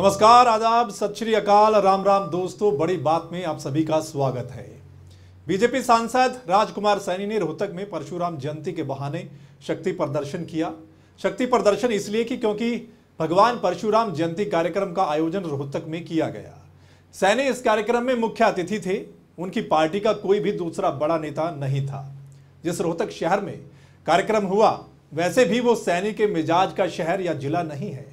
नमस्कार, आदाब, सत श्री अकाल, राम राम दोस्तों। बड़ी बात में आप सभी का स्वागत है। बीजेपी सांसद राजकुमार सैनी ने रोहतक में परशुराम जयंती के बहाने शक्ति प्रदर्शन किया। शक्ति प्रदर्शन इसलिए कि क्योंकि भगवान परशुराम जयंती कार्यक्रम का आयोजन रोहतक में किया गया। सैनी इस कार्यक्रम में मुख्य अतिथि थे। उनकी पार्टी का कोई भी दूसरा बड़ा नेता नहीं था। जिस रोहतक शहर में कार्यक्रम हुआ, वैसे भी वो सैनी के मिजाज का शहर या जिला नहीं है।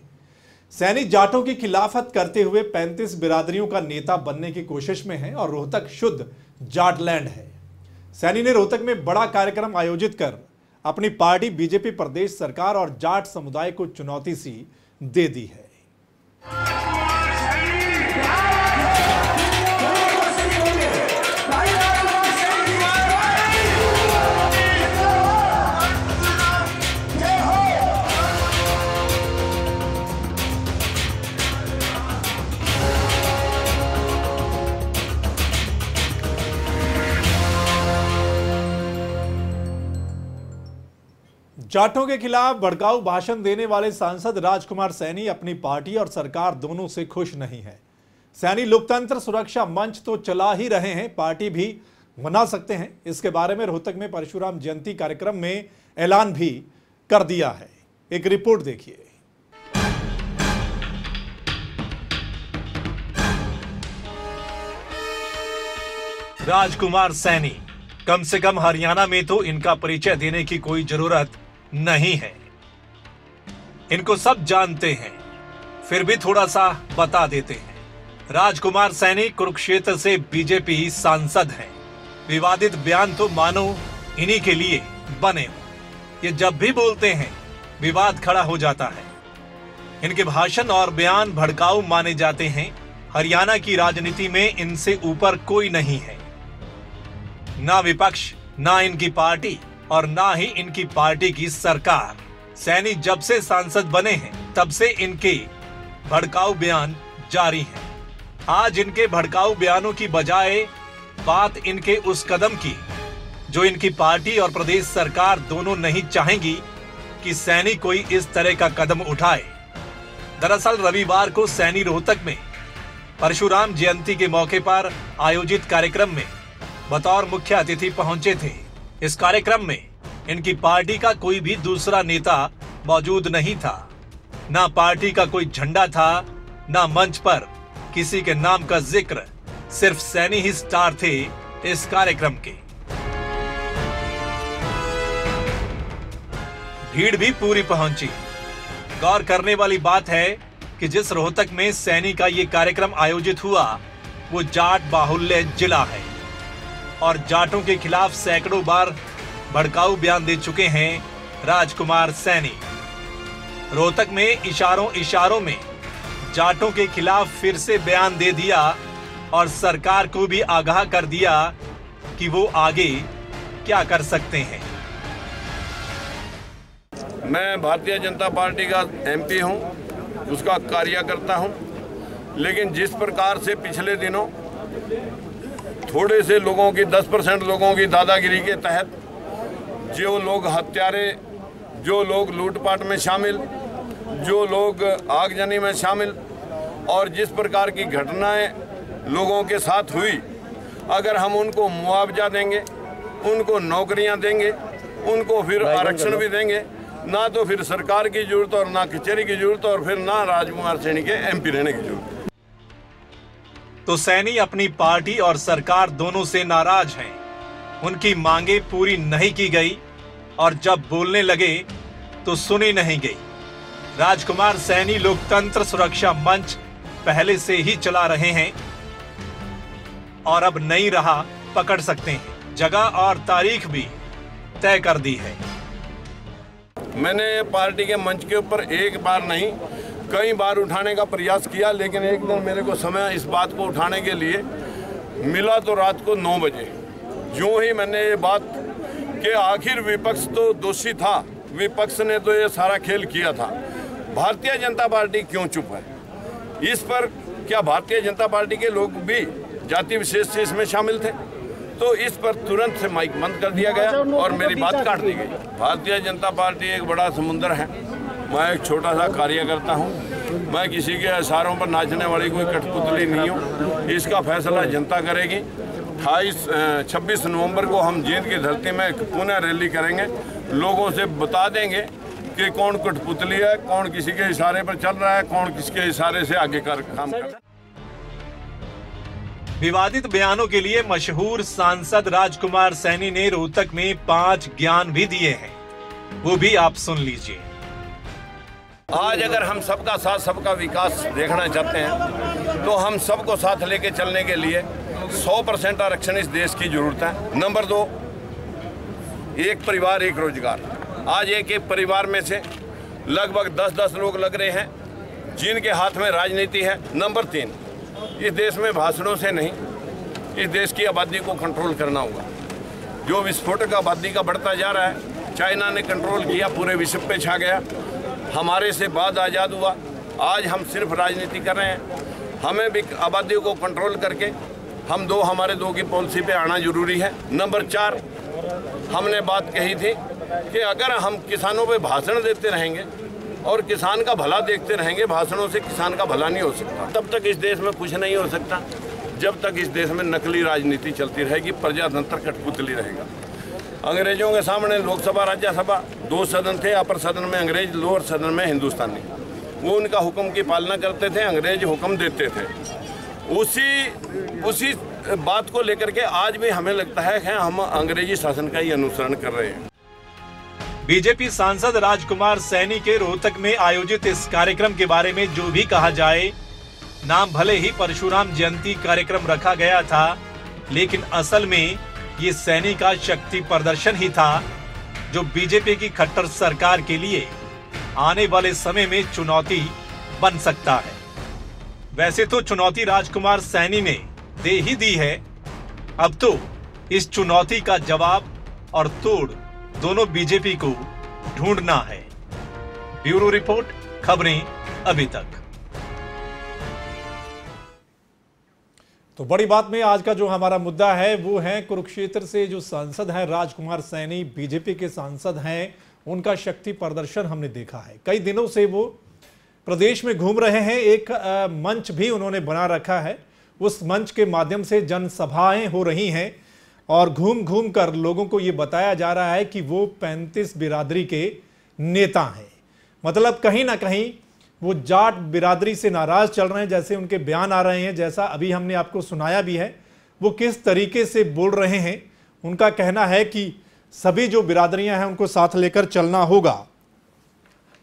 सैनी जाटों की खिलाफत करते हुए 35 बिरादरियों का नेता बनने की कोशिश में है और रोहतक शुद्ध जाटलैंड है। सैनी ने रोहतक में बड़ा कार्यक्रम आयोजित कर अपनी पार्टी बीजेपी प्रदेश सरकार और जाट समुदाय को चुनौती सी दे दी है। जाटों के खिलाफ भड़काऊ भाषण देने वाले सांसद राजकुमार सैनी अपनी पार्टी और सरकार दोनों से खुश नहीं है। सैनी लोकतंत्र सुरक्षा मंच तो चला ही रहे हैं, पार्टी भी बना सकते हैं। इसके बारे में रोहतक में परशुराम जयंती कार्यक्रम में ऐलान भी कर दिया है। एक रिपोर्ट देखिए। राजकुमार सैनी, कम से कम हरियाणा में तो इनका परिचय देने की कोई जरूरत नहीं है। इनको सब जानते हैं, फिर भी थोड़ा सा बता देते हैं। राजकुमार सैनी कुरुक्षेत्र से बीजेपी सांसद हैं। विवादित बयान तो मानो इन्हीं के लिए बने हो। ये जब भी बोलते हैं विवाद खड़ा हो जाता है। इनके भाषण और बयान भड़काऊ माने जाते हैं। हरियाणा की राजनीति में इनसे ऊपर कोई नहीं है। ना विपक्ष, ना इनकी पार्टी और ना ही इनकी पार्टी की सरकार। सैनी जब से सांसद बने हैं तब से इनके भड़काऊ बयान जारी हैं। आज इनके भड़काऊ बयानों की बजाय बात इनके उस कदम की जो इनकी पार्टी और प्रदेश सरकार दोनों नहीं चाहेंगी कि सैनी कोई इस तरह का कदम उठाए। दरअसल रविवार को सैनी रोहतक में परशुराम जयंती के मौके पर आयोजित कार्यक्रम में बतौर मुख्य अतिथि पहुंचे थे। इस कार्यक्रम में इनकी पार्टी का कोई भी दूसरा नेता मौजूद नहीं था। ना पार्टी का कोई झंडा था, ना मंच पर किसी के नाम का जिक्र। सिर्फ सैनी ही स्टार थे इस कार्यक्रम के। भीड़ भी पूरी पहुंची। गौर करने वाली बात है कि जिस रोहतक में सैनी का ये कार्यक्रम आयोजित हुआ, वो जाट बाहुल्य जिला है और जाटों के खिलाफ सैकड़ों बार भड़काऊ बयान दे चुके हैं राजकुमार सैनी। रोहतक में इशारों में जाटों के खिलाफ फिर से बयान दे दिया और सरकार को भी आगाह कर दिया कि वो आगे क्या कर सकते हैं। मैं भारतीय जनता पार्टी का एमपी हूं, उसका कार्यकर्ता हूं, लेकिन जिस प्रकार से पिछले दिनों थोड़े से लोगों की 10% लोगों की दादागिरी के तहत जो लोग हत्यारे, जो लोग लूटपाट में शामिल, जो लोग आगजनी में शामिल और जिस प्रकार की घटनाएं लोगों के साथ हुई, अगर हम उनको मुआवजा देंगे, उनको नौकरियां देंगे, उनको फिर आरक्षण भी देंगे, ना तो फिर सरकार की जरूरत और ना कचहरी की जरूरत और फिर ना राजकुमार सैनी के एमपी रहने की जरूरत। तो सैनी अपनी पार्टी और सरकार दोनों से नाराज हैं। उनकी मांगे पूरी नहीं की गई और जब बोलने लगे तो सुनी नहीं गई। राजकुमार सैनी लोकतंत्र सुरक्षा मंच पहले से ही चला रहे हैं और अब नहीं रहा पकड़ सकते हैं। जगह और तारीख भी तय कर दी है। मैंने पार्टी के मंच के ऊपर एक बार नहीं कई बार उठाने का प्रयास किया, लेकिन एक दिन मेरे को समय इस बात को उठाने के लिए मिला तो रात को 9 बजे। यूं ही मैंने ये बात कि आखिर विपक्ष तो दोषी था, विपक्ष ने तो ये सारा खेल किया था, भारतीय जनता पार्टी क्यों चुप है? इस पर क्या भारतीय जनता पार्टी के लोग भी जाति विशेष से इसमें शामिल थे? तो इस पर तुरंत से माइक बंद कर दिया गया और मेरी बात काट दी गई। भारतीय जनता पार्टी एक बड़ा समुंदर है, मैं एक छोटा सा कार्यकर्ता हूँ। मैं किसी के इशारों पर नाचने वाली कोई कठपुतली नहीं हूँ। इसका फैसला जनता करेगी। 26 नवंबर को हम जींद की धरती में पुनः रैली करेंगे, लोगों से बता देंगे कि कौन कठपुतली है, कौन किसी के इशारे पर चल रहा है, कौन किसके इशारे से आगे काम कर रहा है। विवादित बयानों के लिए मशहूर सांसद राजकुमार सैनी ने रोहतक में 5 ज्ञान भी दिए हैं, वो भी आप सुन लीजिए। आज अगर हम सबका साथ सबका विकास देखना चाहते हैं तो हम सबको साथ लेके चलने के लिए 100% आरक्षण इस देश की जरूरत है। नंबर 2, एक परिवार एक रोजगार। आज एक परिवार में से लगभग 10-10 लोग लग रहे हैं जिनके हाथ में राजनीति है। नंबर 3, इस देश में भाषणों से नहीं, इस देश की आबादी को कंट्रोल करना होगा। जो विस्फोटक आबादी का बढ़ता जा रहा है, चाइना ने कंट्रोल किया, पूरे विश्व पे छा गया। हमारे से बाद आज़ाद हुआ, आज हम सिर्फ राजनीति कर रहे हैं। हमें भी आबादी को कंट्रोल करके हमारे दो की पॉलिसी पे आना जरूरी है। नंबर 4, हमने बात कही थी कि अगर हम किसानों पे भाषण देते रहेंगे और किसान का भला देखते रहेंगे, भाषणों से किसान का भला नहीं हो सकता। तब तक इस देश में कुछ नहीं हो सकता जब तक इस देश में नकली राजनीति चलती रहेगी, प्रजातंत्र कठपुतली रहेगा। अंग्रेजों के सामने लोकसभा राज्यसभा 2 सदन थे, अपर सदन में अंग्रेज, लोअर सदन में हिंदुस्तानी। वो उनका हुक्म की पालना करते थे, अंग्रेज हुक्म देते थे। उसी बात को लेकर के आज भी हमें लगता है कि हम अंग्रेजी शासन का ही अनुसरण कर रहे हैं। बीजेपी सांसद राजकुमार सैनी के रोहतक में आयोजित इस कार्यक्रम के बारे में जो भी कहा जाए, नाम भले ही परशुराम जयंती कार्यक्रम रखा गया था, लेकिन असल में ये सैनी का शक्ति प्रदर्शन ही था जो बीजेपी की खट्टर सरकार के लिए आने वाले समय में चुनौती बन सकता है। वैसे तो चुनौती राजकुमार सैनी ने दे ही दी है, अब तो इस चुनौती का जवाब और तोड़ दोनों बीजेपी को ढूंढना है। ब्यूरो रिपोर्ट, खबरें अभी तक। तो बड़ी बात में आज का जो हमारा मुद्दा है वो है कुरुक्षेत्र से जो सांसद हैं राजकुमार सैनी, बीजेपी के सांसद हैं, उनका शक्ति प्रदर्शन हमने देखा है। कई दिनों से वो प्रदेश में घूम रहे हैं। एक मंच भी उन्होंने बना रखा है, उस मंच के माध्यम से जनसभाएं हो रही हैं और घूम घूम कर लोगों को ये बताया जा रहा है कि वो 35 बिरादरी के नेता हैं। मतलब कहीं ना कहीं वो जाट बिरादरी से नाराज चल रहे हैं, जैसे उनके बयान आ रहे हैं, जैसा अभी हमने आपको सुनाया भी है। वो किस तरीके से बोल रहे हैं, उनका कहना है कि सभी जो बिरादरियां हैं उनको साथ लेकर चलना होगा,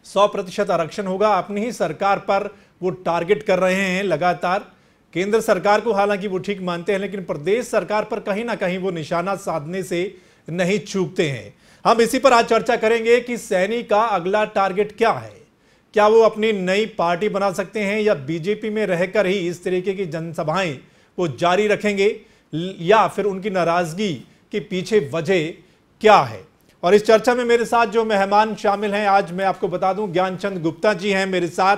100% आरक्षण होगा। अपनी ही सरकार पर वो टारगेट कर रहे हैं लगातार। केंद्र सरकार को हालांकि वो ठीक मानते हैं, लेकिन प्रदेश सरकार पर कहीं ना कहीं वो निशाना साधने से नहीं चूकते हैं। हम इसी पर आज चर्चा करेंगे कि सैनी का अगला टारगेट क्या है। क्या वो अपनी नई पार्टी बना सकते हैं या बीजेपी में रहकर ही इस तरीके की जनसभाएं वो जारी रखेंगे, या फिर उनकी नाराजगी के पीछे वजह क्या है। और इस चर्चा में मेरे साथ जो मेहमान शामिल हैं, आज मैं आपको बता दूं, ज्ञानचंद गुप्ता जी हैं मेरे साथ,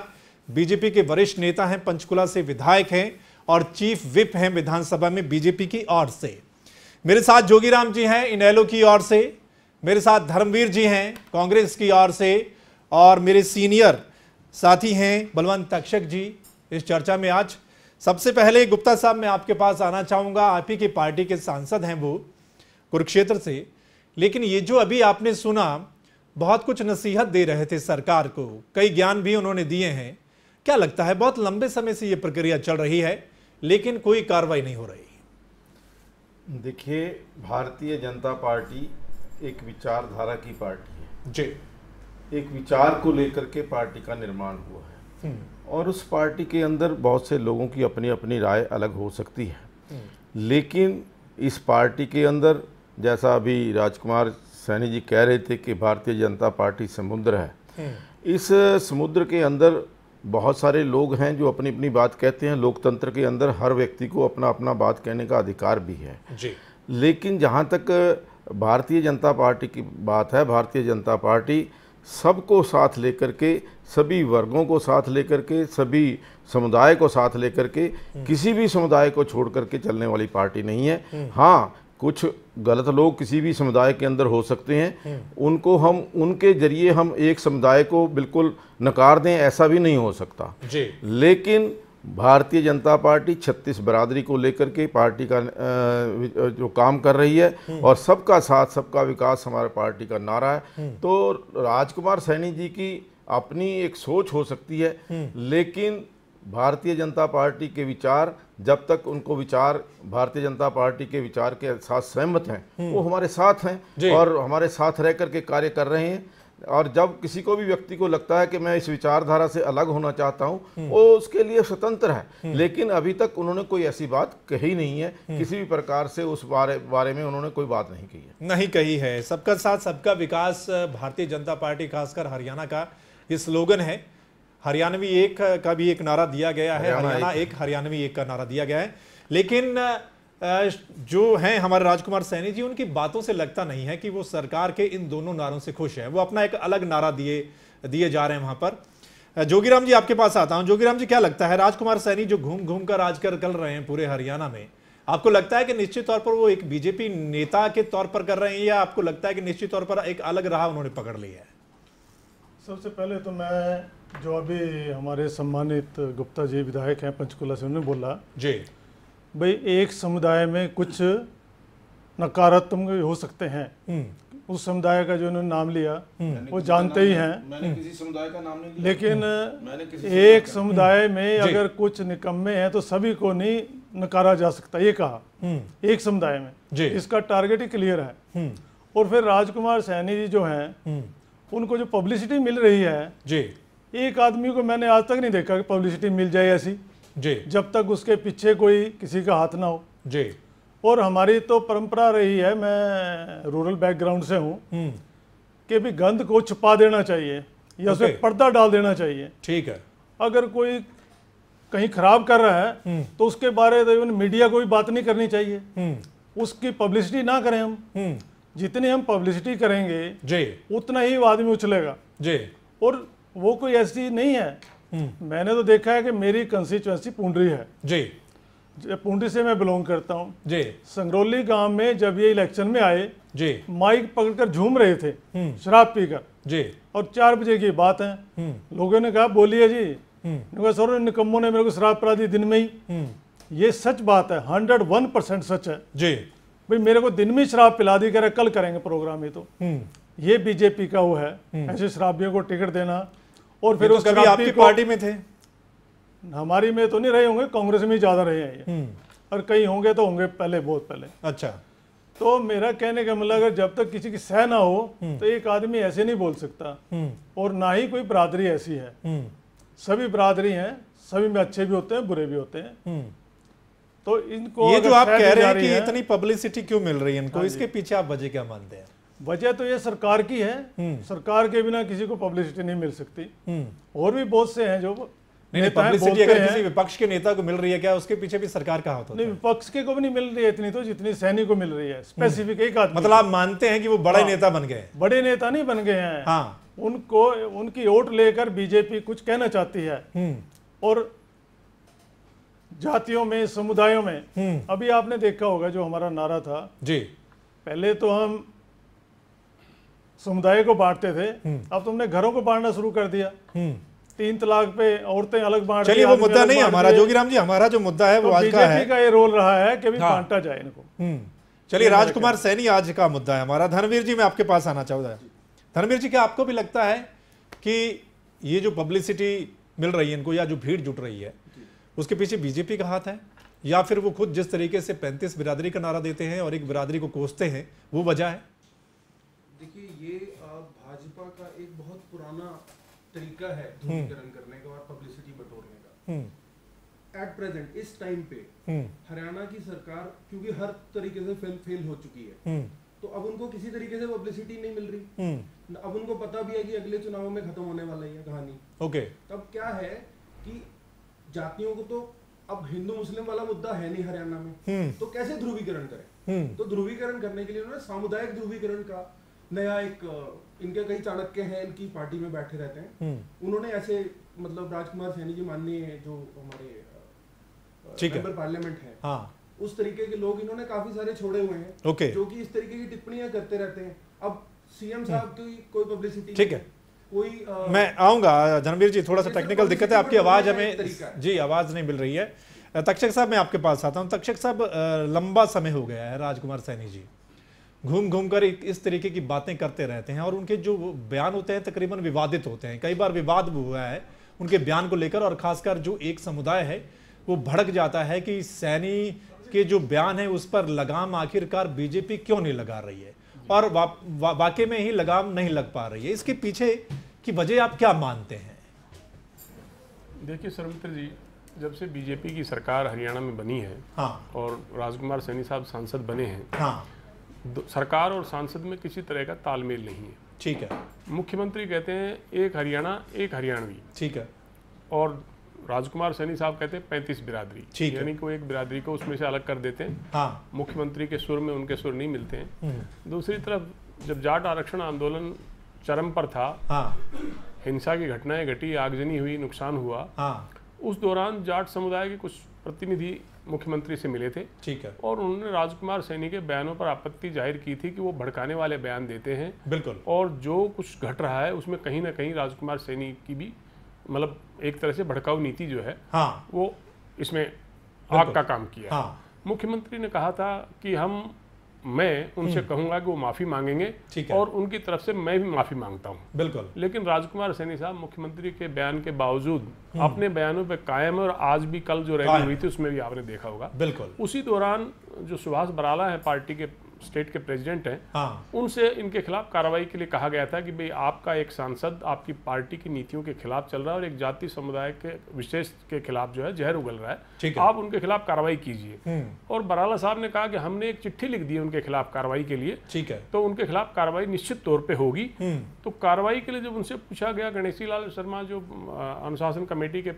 बीजेपी के वरिष्ठ नेता हैं, पंचकुला से विधायक हैं और चीफ विप हैं विधानसभा में बीजेपी की ओर से। मेरे साथ जोगीराम जी हैं इनेलो की ओर से, मेरे साथ धर्मवीर जी हैं कांग्रेस की ओर से, और मेरे सीनियर साथी हैं बलवंत तक्षक जी इस चर्चा में। आज सबसे पहले गुप्ता साहब मैं आपके पास आना चाहूँगा। आप ही की पार्टी के सांसद हैं वो कुरुक्षेत्र से, लेकिन ये जो अभी आपने सुना, बहुत कुछ नसीहत दे रहे थे सरकार को, कई ज्ञान भी उन्होंने दिए हैं। क्या लगता है, बहुत लंबे समय से ये प्रक्रिया चल रही है लेकिन कोई कार्रवाई नहीं हो रही? देखिए, भारतीय जनता पार्टी एक विचारधारा की पार्टी है जी। एक विचार को लेकर के पार्टी का निर्माण हुआ है और उस पार्टी के अंदर बहुत से लोगों की अपनी अपनी राय अलग हो सकती है, लेकिन इस पार्टी के अंदर, जैसा अभी राजकुमार सैनी जी कह रहे थे कि भारतीय जनता पार्टी समुद्र है, इस समुद्र के अंदर बहुत सारे लोग हैं जो अपनी अपनी बात कहते हैं। लोकतंत्र के अंदर हर व्यक्ति को अपना अपना बात कहने का अधिकार भी है जी। लेकिन जहाँ तक भारतीय जनता पार्टी की बात है, भारतीय जनता पार्टी सबको साथ लेकर के, सभी वर्गों को साथ लेकर के, सभी समुदाय को साथ लेकर के, किसी भी समुदाय को छोड़ करके चलने वाली पार्टी नहीं है। हाँ, कुछ गलत लोग किसी भी समुदाय के अंदर हो सकते हैं, उनको हम उनके जरिए हम एक समुदाय को बिल्कुल नकार दें, ऐसा भी नहीं हो सकता जी। लेकिन भारतीय जनता पार्टी 36 बरादरी को लेकर के पार्टी का जो काम कर रही है और सबका साथ सबका विकास हमारे पार्टी का नारा है। तो राजकुमार सैनी जी की अपनी एक सोच हो सकती है, लेकिन भारतीय जनता पार्टी के विचार, जब तक उनको विचार भारतीय जनता पार्टी के विचार के साथ सहमत हैं, वो हमारे साथ हैं और हमारे साथ रह करके कार्य कर रहे हैं। और जब किसी को भी व्यक्ति को लगता है कि मैं इस विचारधारा से अलग होना चाहता हूं, वो उसके लिए स्वतंत्र है, लेकिन अभी तक उन्होंने कोई ऐसी बात कही नहीं है, किसी भी प्रकार से उस बारे में उन्होंने कोई बात नहीं कही है। नहीं कही है। सबका साथ सबका विकास भारतीय जनता पार्टी खासकर हरियाणा का ये स्लोगन है। हरियाणवी एक का भी एक नारा दिया गया है, हरियाणा एक हरियाणवी एक का नारा दिया गया है। लेकिन जो हैं हमारे राजकुमार सैनी जी, उनकी बातों से लगता नहीं है कि वो सरकार के इन दोनों नारों से खुश हैं। वो अपना एक अलग नारा दिए जा रहे हैं वहां पर। जोगीराम जी आपके पास आता हूं। जोगीराम जी, क्या लगता है राजकुमार सैनी जो घूम घूम कर आज कर रहे हैं पूरे हरियाणा में, आपको लगता है कि निश्चित तौर पर वो एक बीजेपी नेता के तौर पर कर रहे हैं, या आपको लगता है कि निश्चित तौर पर एक अलग राह उन्होंने पकड़ ली है? सबसे पहले तो मैं, जो अभी हमारे सम्मानित गुप्ता जी विधायक हैं पंचकुला से, उन्होंने बोला जी भाई एक समुदाय में कुछ नकारात्मक हो सकते हैं, उस समुदाय का जो उन्होंने नाम लिया वो जानते ही हैं। मैंने किसी समुदाय का नाम नहीं लिया, लेकिन एक समुदाय में अगर कुछ निकम्मे हैं तो सभी को नहीं नकारा जा सकता, ये कहा एक समुदाय में। इसका टारगेट ही क्लियर है। और फिर राजकुमार सैनी जी जो हैं, उनको जो पब्लिसिटी मिल रही है जी, एक आदमी को मैंने आज तक नहीं देखा कि पब्लिसिटी मिल जाए ऐसी जी, जब तक उसके पीछे कोई किसी का हाथ ना हो जी। और हमारी तो परंपरा रही है, मैं रूरल बैकग्राउंड से हूँ, कि भी गंद को छुपा देना चाहिए या उसे पर्दा डाल देना चाहिए। ठीक है, अगर कोई कहीं खराब कर रहा है तो उसके बारे में मीडिया को भी बात नहीं करनी चाहिए, उसकी पब्लिसिटी ना करें हम। जितनी हम पब्लिसिटी करेंगे जी, उतना ही आदमी उछलेगा जी। और वो कोई ऐसी नहीं है, मैंने तो देखा है कि मेरी कंस्टिट्यूएंसी पुंडरी है जी, पुंडरी से मैं बिलोंग करता हूँ जी। संगरौली गांव में जब ये इलेक्शन में आए जी, माइक पकड़कर झूम रहे थे शराब पीकर जी, और 4 बजे की बात है, लोगों ने कहा बोलिए जी, सर निकम्मों ने मेरे को शराब पिला दी दिन में ही। ये सच बात है, 101% सच है जी। भाई मेरे को दिन में शराब पिला दी, कह रहे कल करेंगे प्रोग्राम। ये तो ये बीजेपी का वो है, ऐसे शराबियों को टिकट देना। और फिर उस कभी आपकी पार्टी में थे? हमारी में तो नहीं रहे होंगे, कांग्रेस में ज्यादा रहे हैं ये, और कई होंगे तो होंगे पहले, बहुत पहले। अच्छा, तो मेरा कहने का मतलब, अगर जब तक किसी की सह ना हो तो एक आदमी ऐसे नहीं बोल सकता। और ना ही कोई बरादरी ऐसी है, सभी बरादरी हैं, सभी में अच्छे भी होते हैं बुरे भी होते हैं। तो इनको ये जो आप कह रहे हैं कि इतनी पब्लिसिटी क्यों मिल रही है इनको, इसके पीछे आप वजह क्या मानते हैं? वजह तो ये सरकार की है, सरकार के बिना किसी को पब्लिसिटी नहीं मिल सकती। और भी बहुत से हैं जो नहीं, पब्लिसिटी अगर किसी विपक्ष के नेता को मिल रही है, क्या उसके पीछे भी सरकार का हाथ होता है? नहीं, विपक्ष के को भी नहीं मिल रही है इतनी, तो जितनी सैनी को मिल रही है स्पेसिफिक एक आदमी। मतलब आप मानते हैं कि वो बड़े नेता बन गए? बड़े नेता नहीं बन गए हैं, हाँ, उनको उनकी वोट लेकर बीजेपी कुछ कहना चाहती है। और जातियों में, समुदायों में, अभी आपने देखा होगा जो हमारा नारा था जी, पहले तो हम समुदाय को बांटते थे, अब तुमने घरों को बांटना शुरू कर दिया। 3 तलाक पे औरतें अलग बांट, चलिए वो मुद्दा नहीं हमारा जोगीराम जी, हमारा जो मुद्दा है वो आज का है, बीजेपी का ये रोल रहा है कि बांटा जाए इनको। चलिए राजकुमार सैनी आज का मुद्दा है हमारा। धर्मवीर जी, मैं आपके पास आना चाहूँगा। धर्मवीर जी, क्या आपको भी लगता है कि ये जो पब्लिसिटी मिल रही है इनको, या जो भीड़ जुट रही है, उसके पीछे बीजेपी का हाथ है, या फिर वो खुद जिस तरीके से 35 बिरादरी का नारा देते हैं और एक बिरादरी को कोसते हैं, वो वजह है? देखिए, ये भाजपा का एक बहुत पुराना तरीका है ध्रुवीकरण करने का और पब्लिसिटी बटोरने का। एट प्रेजेंट इस टाइम पे हरियाणा की सरकार क्योंकि हर तरीके से फेल हो चुकी है, तो अब उनको किसी तरीके से पब्लिसिटी नहीं मिल रही। अब उनको पता भी है कि अगले चुनावों में खत्म होने वाला है कहानी। ओके, तब क्या है कि जातियों को तो अब हिंदू मुस्लिम वाला मुद्दा है नहीं हरियाणा में, तो कैसे ध्रुवीकरण करें? तो ध्रुवीकरण करने के लिए उन्होंने सामुदायिक ध्रुवीकरण का नया एक, इनके कई चाणक्य हैं इनकी पार्टी में बैठे रहते हैं, उन्होंने ऐसे, मतलब राजकुमार सैनी जी माननीय जो हमारे मेंबर पार्लियामेंट है, हाँ, उस तरीके के लोग इन्होंने काफी सारे छोड़े हुए हैं, ओके, जो कि इस तरीके की टिप्पणियां करते रहते हैं। अब सीएम साहब की कोई पब्लिसिटी, ठीक है, कोई मैं आऊंगा। धर्मवीर जी, थोड़ा सा ये टेक्निकल सब दिक्कत है, आपकी आवाज एक हमें तरीका है। जी आवाज नहीं मिल रही है। तक्षक साहब, मैं आपके पास आता हूं। तक्षक साहब, लंबा समय हो गया है राजकुमार सैनी जी घूम घूम कर इस तरीके की बातें करते रहते हैं, और उनके जो बयान होते हैं तकरीबन विवादित होते हैं। कई बार विवाद भी हुआ है उनके बयान को लेकर, और खासकर जो एक समुदाय है वो भड़क जाता है कि सैनी के जो बयान है उस पर लगाम आखिरकार बीजेपी क्यों नहीं लगा रही है, और वाकई में ही लगाम नहीं लग पा रही है। इसके पीछे की वजह आप क्या मानते हैं? देखिए सरमित्र जी, जब से बीजेपी की सरकार हरियाणा में बनी है, हाँ, और राजकुमार सैनी साहब सांसद बने हैं, हाँ, सरकार और सांसद में किसी तरह का तालमेल नहीं है। ठीक है, मुख्यमंत्री कहते हैं एक हरियाणा एक हरियाणवी, ठीक है, और राजकुमार सैनी साहब कहते हैं 35 बिरादरी, ठीक है। यानी कोई एक बिरादरी को उसमें से अलग कर देते हैं। हाँ, मुख्यमंत्री के सुर में उनके सुर नहीं मिलते हैं। दूसरी तरफ जब जाट आरक्षण आंदोलन चरम पर था, हाँ, हिंसा की घटनाएं घटी, आगजनी हुई, नुकसान हुआ, हाँ, उस दौरान जाट समुदाय के कुछ प्रतिनिधि मुख्यमंत्री से मिले थे, ठीक है, और उन्होंने राजकुमार सैनी के बयानों पर आपत्ति जाहिर की थी कि वो भड़काने वाले बयान देते हैं, बिल्कुल, और जो कुछ घट रहा है उसमें कहीं ना कहीं राजकुमार सैनी की भी मतलब एक तरह से भड़काऊ नीति जो है, हाँ, वो इसमें आग का काम किया। हाँ, मुख्यमंत्री ने कहा था कि मैं उनसे कहूंगा कि वो माफी मांगेंगे, ठीक है, और उनकी तरफ से मैं भी माफी मांगता हूं। बिल्कुल, लेकिन राजकुमार सैनी साहब मुख्यमंत्री के बयान के बावजूद अपने बयानों पे कायम है, और आज भी कल जो रैली हुई थी उसमें भी आपने देखा होगा। बिल्कुल, उसी दौरान जो सुभाष बराला है, पार्टी के स्टेट के प्रेसिडेंट हैं, हाँ, उनसे इनके खिलाफ कार्रवाई के लिए कहा गया था कि भाई आपका एक सांसद आपकी पार्टी की नीतियों के खिलाफ चल रहा है, और एक जाति समुदाय के विशेष के खिलाफ जो है जहर उगल रहा ठीक है, है। आप उनके खिलाफ कार्रवाई कीजिए। और बराला साहब ने कहा कि हमने एक चिट्ठी लिख दी है उनके खिलाफ कार्रवाई के लिए, ठीक है, तो उनके खिलाफ कार्रवाई निश्चित तौर पे होगी। तो कार्रवाई के लिए जब उनसे पूछा गया, गणेशी लाल शर्मा जो अनुशासन कमेटी के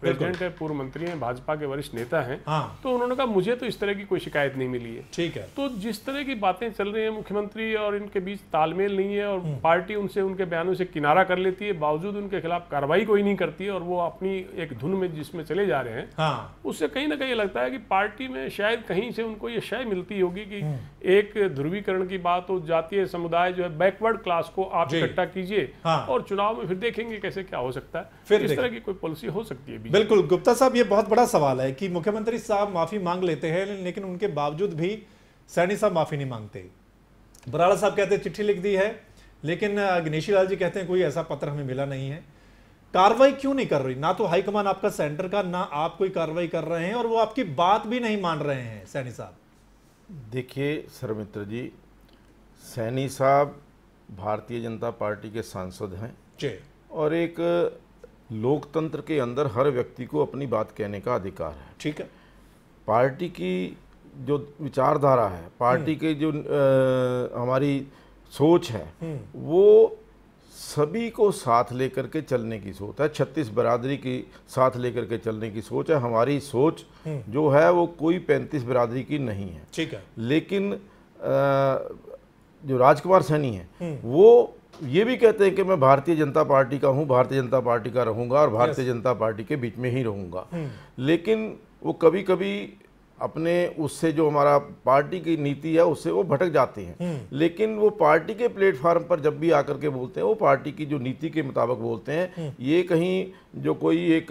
प्रेसिडेंट है, पूर्व मंत्री हैं, भाजपा के वरिष्ठ नेता हैं, हाँ, तो उन्होंने कहा मुझे तो इस तरह की कोई शिकायत नहीं मिली है। ठीक है, तो जिस तरह की बातें चल रही हैं, मुख्यमंत्री और इनके बीच तालमेल नहीं है, और पार्टी उनसे उनके बयानों से किनारा कर लेती है, बावजूद उनके खिलाफ कार्रवाई कोई नहीं करती है, और वो अपनी एक धुन में जिसमें चले जा रहे हैं, हाँ, उससे कहीं ना कहीं लगता है कि पार्टी में शायद कहीं से उनको ये शय मिलती होगी कि एक ध्रुवीकरण की बात हो, जातीय समुदाय जो है, बैकवर्ड क्लास को आप इकट्ठा कीजिए, हाँ, और चुनाव में फिर देखेंगे कैसे क्या हो सकता है। फिर इस तरह की कोई पॉलिसी हो सकती है। बिल्कुल। गुप्ता साहब, ये बहुत बड़ा सवाल है कि मुख्यमंत्री साहब माफी मांग लेते हैं, लेकिन उनके बावजूद भी सैनी साहब माफी नहीं मांगते। बराला साहब कहते हैं चिट्ठी लिख दी है, लेकिन गणेशी लाल जी कहते हैं कोई ऐसा पत्र हमें मिला नहीं है। कार्रवाई क्यों नहीं कर रही? ना तो हाईकमान आपका सेंटर का, ना आप कोई कार्रवाई कर रहे हैं, और वो आपकी बात भी नहीं मान रहे हैं सैनी साहब। देखिए सरमित्र जी, सैनी साहब भारतीय जनता पार्टी के सांसद हैं जी, और एक लोकतंत्र के अंदर हर व्यक्ति को अपनी बात कहने का अधिकार है। ठीक है, पार्टी की जो विचारधारा है, पार्टी के जो हमारी सोच है, वो सभी को साथ लेकर के चलने की सोच है। 36 बिरादरी की साथ लेकर के चलने की सोच है। हमारी सोच जो है वो कोई 35 बिरादरी की नहीं है। ठीक है, लेकिन जो राजकुमार सैनी है वो ये भी कहते हैं कि मैं भारतीय जनता पार्टी का हूँ, भारतीय जनता पार्टी का रहूँगा, और भारतीय जनता पार्टी के बीच में ही रहूँगा। लेकिन वो कभी कभी अपने उससे जो हमारा पार्टी की नीति है उससे वो भटक जाते हैं। लेकिन वो पार्टी के प्लेटफार्म पर जब भी आकर के बोलते हैं, वो पार्टी की जो नीति के मुताबिक बोलते हैं। ये कहीं जो कोई एक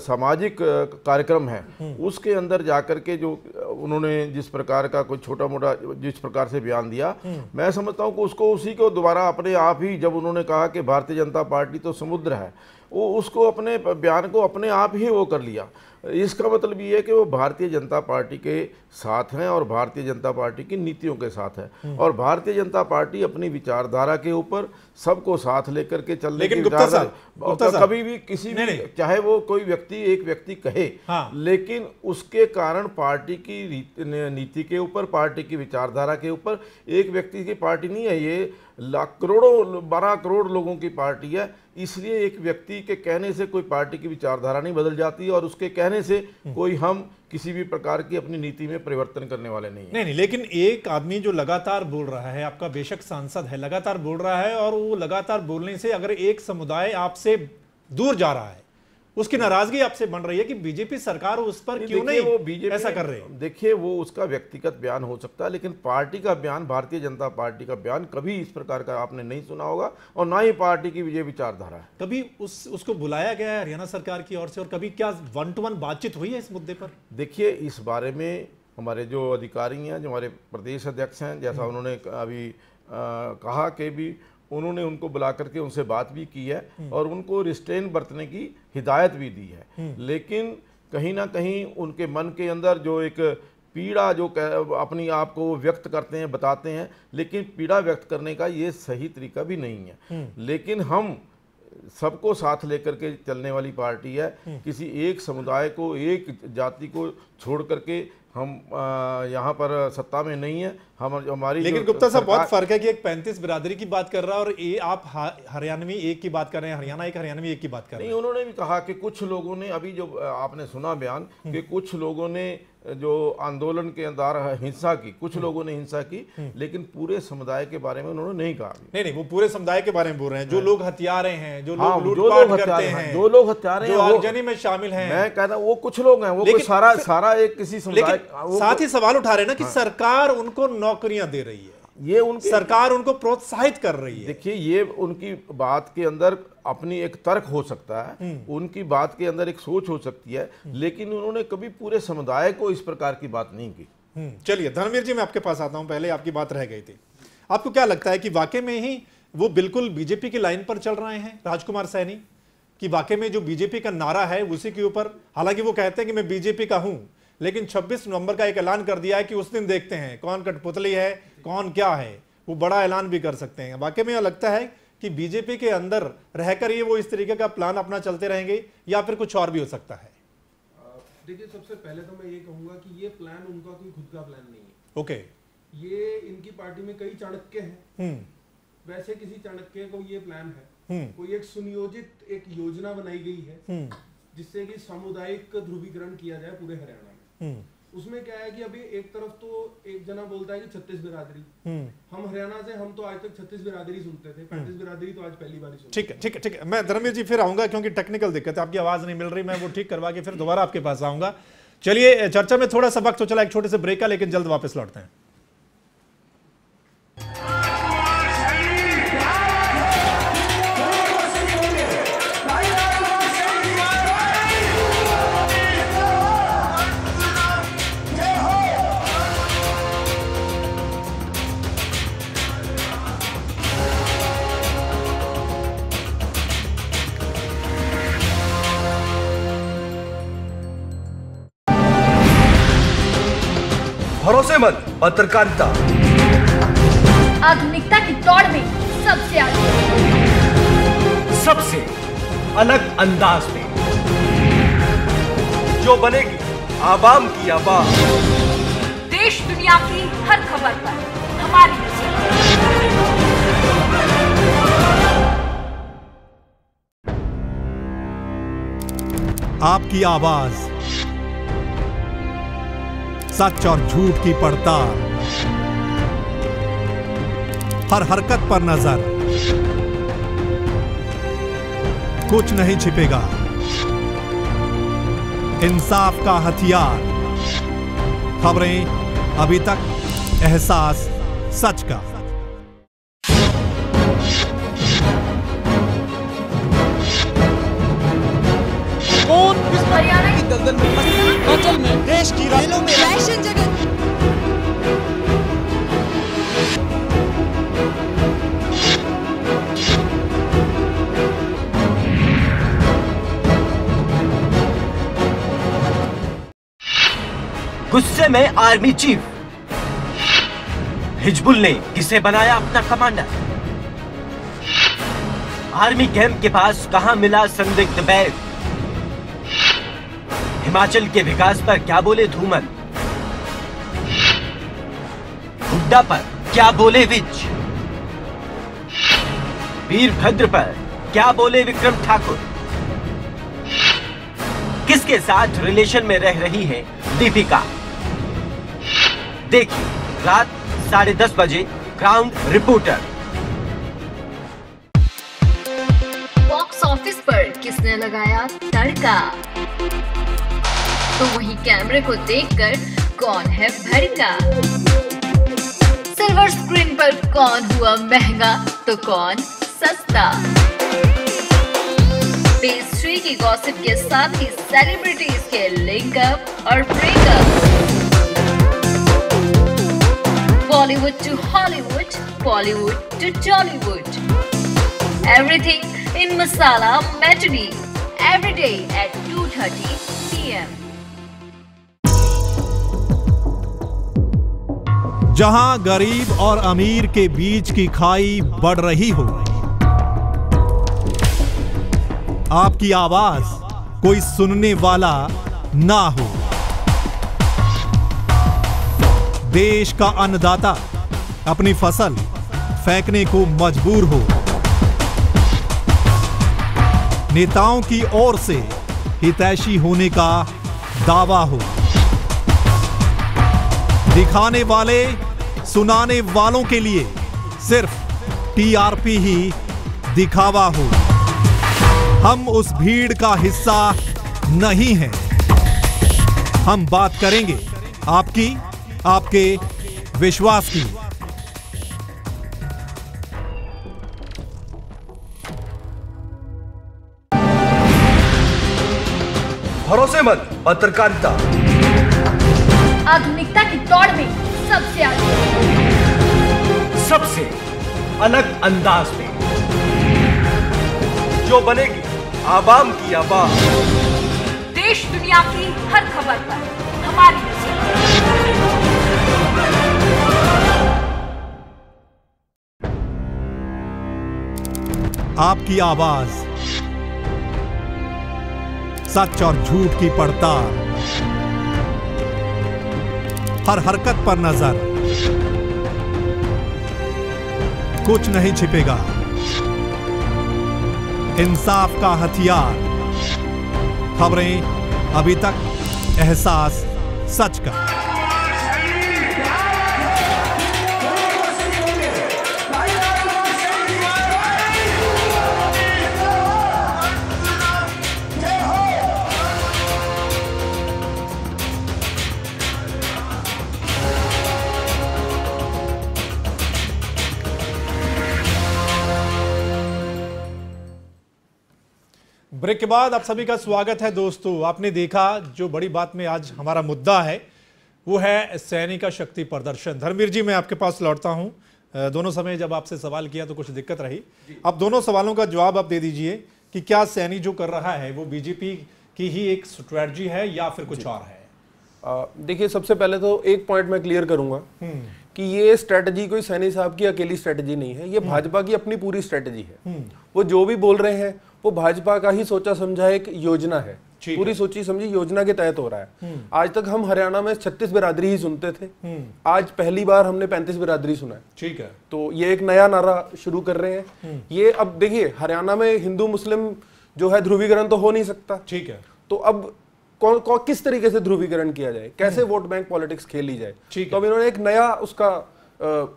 सामाजिक कार्यक्रम है उसके अंदर जाकर के जो उन्होंने जिस प्रकार का कोई छोटा मोटा जिस प्रकार से बयान दिया, मैं समझता हूँ कि उसको उसी को दोबारा अपने आप ही, जब उन्होंने कहा कि भारतीय जनता पार्टी तो समुद्र है, वो उसको अपने बयान को अपने आप ही वो कर लिया। इसका मतलब ये है कि वो भारतीय जनता पार्टी के साथ हैं और भारतीय जनता पार्टी की नीतियों के साथ है, और भारतीय जनता पार्टी अपनी विचारधारा के ऊपर सबको साथ लेकर के चलने की विचारधारा कभी भी किसी भी, चाहे वो कोई व्यक्ति एक व्यक्ति कहे, हाँ, लेकिन उसके कारण पार्टी की नीति के ऊपर, पार्टी की विचारधारा के ऊपर एक व्यक्ति की पार्टी नहीं है, ये लाख करोड़ों 12 करोड़ लोगों की पार्टी है। इसलिए एक व्यक्ति के कहने से कोई पार्टी की विचारधारा नहीं बदल जाती, और उसके कहने से कोई हम किसी भी प्रकार की अपनी नीति में परिवर्तन करने वाले नहीं है। नहीं, लेकिन एक आदमी जो लगातार बोल रहा है, आपका बेशक सांसद है, लगातार बोल रहा है, और वो लगातार बोलने से अगर एक समुदाय आपसे दूर जा रहा है, उसकी नाराजगी आपसे बन रही है कि बीजेपी सरकार उस पर क्यों नहीं वो बीजेपी ऐसा कर रही है? देखिए, वो उसका व्यक्तिगत बयान हो सकता है, लेकिन पार्टी का बयान, भारतीय जनता पार्टी का बयान कभी इस प्रकार का आपने नहीं सुना होगा, और ना ही पार्टी की ये विचारधारा है। कभी उसको बुलाया गया है हरियाणा सरकार की ओर से, और कभी क्या 1-to-1 बातचीत हुई है इस मुद्दे पर? देखिए, इस बारे में हमारे जो अधिकारी हैं, जो हमारे प्रदेश अध्यक्ष हैं, जैसा उन्होंने अभी कहा कि भी उन्होंने उनको बुला करके उनसे बात भी की है और उनको रिस्ट्रेन बरतने की हिदायत भी दी है, लेकिन कहीं ना कहीं उनके मन के अंदर जो एक पीड़ा जो अपनी आप को व्यक्त करते हैं, बताते हैं, लेकिन पीड़ा व्यक्त करने का ये सही तरीका भी नहीं है। लेकिन हम सबको साथ लेकर के चलने वाली पार्टी है, किसी एक समुदाय को, एक जाति को छोड़ करके हम यहाँ पर सत्ता में नहीं है। हम हमारी, लेकिन गुप्ता साहब बहुत फर्क है कि एक 35 बिरादरी की बात कर रहा है और ये आप हरियाणवी एक की बात कर रहे हैं, हरियाणा एक, हरियाणवी एक की बात कर रहे हैं। नहीं, उन्होंने भी कहा कि कुछ लोगों ने, अभी जो आपने सुना बयान कि कुछ लोगों ने जो आंदोलन के अंदर हिंसा की, कुछ लोगों ने हिंसा की, लेकिन पूरे समुदाय के बारे में उन्होंने नहीं कहा। नहीं, वो पूरे समुदाय के बारे में बोल रहे हैं, जो लोग हथियारे हैं, जो हाँ, लोग लूटपाट करते हैं, जो लोग हथियारे जो आगजनी में शामिल हैं। मैं कहता हूँ वो कुछ लोग हैं, वो कोई सारा एक किसी समुदाय। साथ ही सवाल उठा रहे हैं ना कि सरकार उनको नौकरियां दे रही है, ये उनकी सरकार उनको प्रोत्साहित कर रही है। देखिए, ये उनकी बात के अंदर अपनी एक तर्क हो सकता है, उनकी बात के अंदर एक सोच हो सकती है, लेकिन उन्होंने कभी पूरे समुदाय को इस प्रकार की बात नहीं की। चलिए धर्मवीर जी, मैं आपके पास आता हूं, पहले आपकी बात रह गई थी। आपको क्या लगता है कि वाकई में ही वो बिल्कुल बीजेपी की लाइन पर चल रहे हैं राजकुमार सैनी, कि वाकई में जो बीजेपी का नारा है उसी के ऊपर, हालांकि वो कहते हैं कि मैं बीजेपी का हूं, लेकिन 26 नवंबर का एक ऐलान कर दिया है कि उस दिन देखते हैं कौन कठपुतली है, कौन क्या है, वो बड़ा ऐलान भी कर सकते हैं। वाकई में यह लगता है कि बीजेपी के अंदर रहकर ये वो इस तरीके का प्लान अपना चलते रहेंगे, या फिर कुछ और भी हो सकता है? देखिए, सबसे पहले तो मैं ये कहूंगा कि ये प्लान उनका कोई खुद का प्लान नहीं है। ओके। ये इनकी पार्टी में कई चाणक्य हैं, वैसे किसी चाणक्य को ये प्लान है, कोई एक सुनियोजित एक योजना बनाई गई है जिससे कि सामुदायिक ध्रुवीकरण किया जाए पूरे हरियाणा में। उसमें क्या है कि अभी एक तरफ तो एक जना बोलता है कि 36 बिरादरी, हम हरियाणा से, हम तो आज तक 36 बिरादरी सुनते थे, 35 बिरादरी तो आज पहली बार ही सुनते। ठीक है। मैं धर्मवीर जी फिर आऊंगा, क्योंकि टेक्निकल दिक्कत है, आपकी आवाज नहीं मिल रही, मैं वो ठीक करवा के फिर दोबारा आपके पास आऊंगा। चलिए, चर्चा में थोड़ा सा वक्त तो चला, एक छोटे से ब्रेक का, लेकिन जल्द वापस लौटते हैं। भरोसेमंद पत्रकारिता, आधुनिकता की दौड़ में सबसे आगे, सबसे अलग अंदाज में, जो बनेगी आवाम की आवाज। देश दुनिया की हर खबर पर हमारी नजर। आपकी आवाज, सच और झूठ की पड़ताल, हर हरकत पर नजर, कुछ नहीं छिपेगा, इंसाफ का हथियार, खबरें अभी तक, एहसास सच का। हरियाणा की दलदल में, हिमाचल में, देश की रेलों में, फैशन जगत, गुस्से में आर्मी चीफ, हिजबुल ने किसे बनाया अपना कमांडर, आर्मी कैंप के पास कहां मिला संदिग्ध बैग, हिमाचल के विकास पर क्या बोले धूमल, हुड्डा पर क्या बोले विज, वीरभद्र पर क्या बोले विक्रम ठाकुर, किसके साथ रिलेशन में रह रही है दीपिका। देखिए रात 10:30 बजे ground reporter. Box office office पर किसने लगाया तड़का, तो वहीं कैमरे को देखकर कौन है भड़का। सिल्वर स्क्रीन पर कौन हुआ महंगा तो कौन सस्ता। पेज 3 की गॉसिप के साथ ही सेलिब्रिटीज के लिंकअप और breakup. Bollywood to Hollywood, Bollywood to Tollywood, everything in Masala Matinee, every day at 2:30 p.m. जहां गरीब और अमीर के बीच की खाई बढ़ रही हो, आपकी आवाज कोई सुनने वाला ना हो। देश का अन्नदाता अपनी फसल फेंकने को मजबूर हो। नेताओं की ओर से हितैषी होने का दावा हो। दिखाने वाले सुनाने वालों के लिए सिर्फ टीआरपी ही दिखावा हो। हम उस भीड़ का हिस्सा नहीं हैं। हम बात करेंगे आपकी, आपके विश्वास की। भरोसेमंद पत्रकारिता, आधुनिकता की दौड़ में सबसे आगे, सबसे अलग अंदाज में, जो बनेगी आवाम की आवाज। देश दुनिया की हर खबर पर हमारी नजर। आपकी आवाज, सच और झूठ की पड़ताल, हर हरकत पर नजर, कुछ नहीं छिपेगा। इंसाफ का हथियार, खबरें अभी तक, एहसास सच का। ब्रेक के बाद आप सभी का स्वागत है दोस्तों। आपने देखा जो बड़ी बात में आज हमारा मुद्दा है वो है सैनी का शक्ति प्रदर्शन। धर्मवीर जी, मैं आपके पास लौटता हूं। दोनों समय जब आपसे सवाल किया तो कुछ दिक्कत रही। अब दोनों सवालों का जवाब आप दे दीजिए कि क्या सैनी जो कर रहा है वो बीजेपी की ही एक स्ट्रैटेजी है या फिर कुछ और है? देखिए, सबसे पहले तो एक पॉइंट मैं क्लियर करूंगा कि ये स्ट्रेटजी कोई सैनी साहब की अकेली स्ट्रेटजी नहीं है, ये भाजपा की अपनी पूरी स्ट्रेटजी है। वो जो भी बोल रहे हैं वो भाजपा का ही सोचा समझा एक योजना है, पूरी सोची समझी योजना के तहत हो रहा है। आज तक हम हरियाणा में 36 बिरादरी ही सुनते थे, आज पहली बार हमने 35 बिरादरी सुना है। ठीक है, तो ये एक नया नारा शुरू कर रहे हैं। ये अब देखिए, हरियाणा में हिंदू मुस्लिम जो है ध्रुवीकरण तो हो नहीं सकता। ठीक है, तो अब किस तरीके से ध्रुवीकरण किया जाए, कैसे वोट बैंक पॉलिटिक्स खेली जाए। तो अब इन्होंने एक नया उसका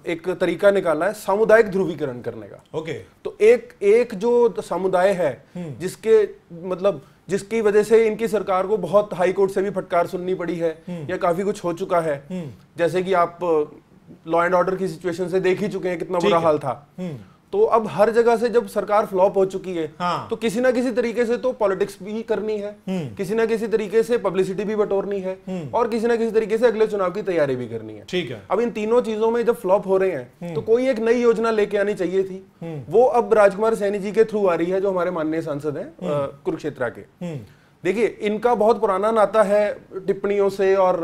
एक तरीका निकाला है सामुदायिक ध्रुवीकरण करने का। ओके, तो एक जो समुदाय है जिसके मतलब जिसकी वजह से इनकी सरकार को बहुत हाई कोर्ट से भी फटकार सुननी पड़ी है या काफी कुछ हो चुका है, जैसे कि आप लॉ एंड ऑर्डर की सिचुएशन से देख ही चुके हैं कितना बुरा हाल था। तो अब हर जगह से जब सरकार फ्लॉप हो चुकी है, तो किसी ना किसी तरीके से तो पॉलिटिक्स भी करनी है, किसी ना किसी तरीके से पब्लिसिटी भी बटोरनी है और किसी ना किसी तरीके से अगले चुनाव की तैयारी भी करनी है। ठीक है, अब इन तीनों चीजों में जब फ्लॉप हो रहे हैं तो कोई एक नई योजना लेके आनी चाहिए थी। वो अब राजकुमार सैनी जी के थ्रू आ रही है, जो हमारे माननीय सांसद हैं कुरुक्षेत्र के। देखिए, इनका बहुत पुराना नाता है टिप्पणियों से और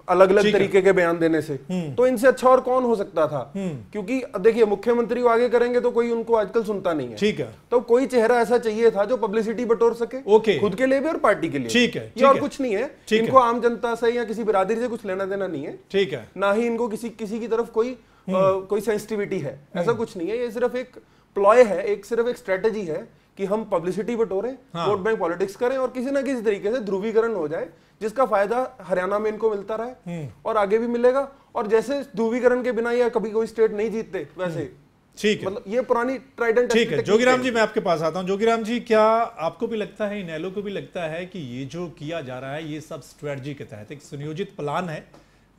अलग अलग तरीके के बयान देने से, तो इनसे अच्छा और कौन हो सकता था। क्योंकि देखिए, मुख्यमंत्री को आगे करेंगे तो कोई उनको आजकल सुनता नहीं है। ठीक है, तो कोई चेहरा ऐसा चाहिए था जो पब्लिसिटी बटोर सके, खुद के लिए भी और पार्टी के लिए। ठीक है, ये और कुछ नहीं है। इनको आम जनता से या किसी बिरादरी से कुछ लेना देना नहीं है। ठीक है, ना ही इनको किसी की तरफ कोई सेंसिटिविटी है, ऐसा कुछ नहीं है। ये सिर्फ एक प्लॉय है, सिर्फ एक स्ट्रेटेजी है कि हम पब्लिसिटी बटोरें, वोट बैंक पॉलिटिक्स करें और किसी ना किसी तरीके से ध्रुवीकरण हो जाए, जिसका फायदा हरियाणा में इनको मिलता रहे और आगे भी मिलेगा। और जैसे ध्रुवीकरण के बिना या कभी कोई स्टेट नहीं जीतते, वैसे ठीक है, मतलब ये पुरानी ट्राइडेंट। ठीक है जोगीराम जी, मैं आपके पास आता हूं। जोगीराम जी, क्या आपको भी लगता है, इनेलो को भी लगता है कि ये जो किया जा रहा है ये सब स्ट्रेटजी के तहत एक सुनियोजित प्लान है,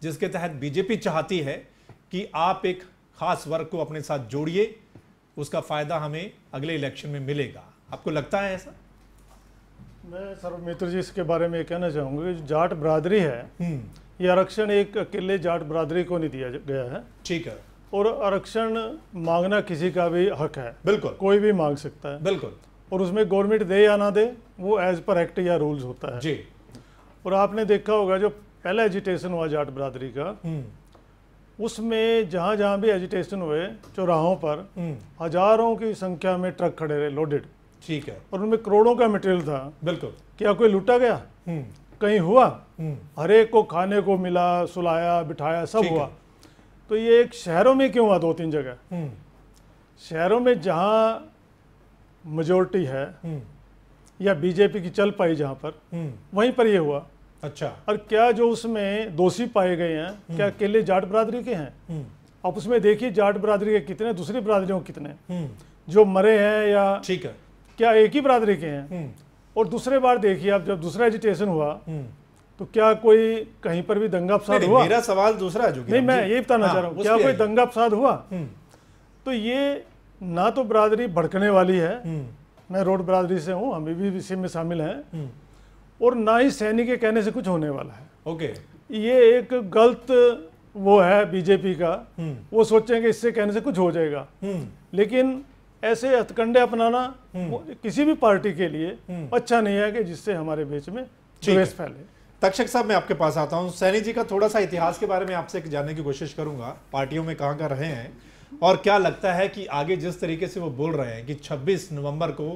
जिसके तहत बीजेपी चाहती है कि आप एक खास वर्ग को अपने साथ जोड़िए, उसका फायदा हमें अगले इलेक्शन में मिलेगा? आपको लगता है ऐसा? मैं सर्वमित्र जी इसके बारे में ये कहना चाहूँगा कि जाट बरादरी है, ये आरक्षण एक अकेले जाट बरादरी को नहीं दिया गया है। ठीक है। और आरक्षण मांगना किसी का भी हक है, बिल्कुल, कोई भी मांग सकता है, बिल्कुल। और उसमें गवर्नमेंट दे या ना दे वो एज पर एक्ट या रूल्स होता है जी। और आपने देखा होगा जो पहला एजिटेशन हुआ जाट बरादरी का, उसमें जहाँ जहाँ भी एजिटेशन हुए चौराहों पर हजारों की संख्या में ट्रक खड़े रहे लोडेड। ठीक है। और उनमें करोड़ों का मटेरियल था। बिल्कुल। क्या कोई लूटा गया? कहीं हुआ? हर एक को खाने को मिला, सुलाया, बिठाया, सब हुआ। तो ये एक शहरों में क्यों हुआ? 2-3 जगह शहरों में जहाँ मेजोरिटी है या बीजेपी की चल पाई जहाँ पर, वहीं पर ये हुआ। अच्छा। और क्या जो उसमें दोषी पाए गए हैं क्या अकेले जाट बरादरी के हैं? आप उसमें देखिए जाट बरादरी के कितने, दूसरी बरादरियों के कितने जो मरे हैं, या ठीक है क्या एक ही बरादरी के हैं? और दूसरे बार देखिए आप, जब दूसरा एजिटेशन हुआ तो क्या कोई कहीं पर भी दंगा फसाद हुआ? मेरा सवाल दूसरा है जो नहीं, मैं यही बताना चाह रहा हूँ, क्या कोई दंगा फसाद हुआ? तो ये ना तो बरादरी भड़कने वाली है, मैं रोड बरादरी से हूँ, हम भी इसी में शामिल हैं, और ना ही सैनिक के कहने से कुछ होने वाला है। ओके। ये एक गलत वो है बीजेपी का, वो सोचेंगे इससे कहने से कुछ हो जाएगा, लेकिन ऐसे हथकंडे अपनाना किसी भी पार्टी के लिए अच्छा नहीं है कि जिससे हमारे बीच में द्वेष फैले। तक्षक साहब, मैं आपके पास आता हूं। सैनी जी का थोड़ा सा इतिहास के बारे में आपसे जानने की कोशिश करूंगा, पार्टियों में कहां रहे हैं और क्या लगता है कि आगे जिस तरीके से वो बोल रहे हैं कि 26 नवंबर को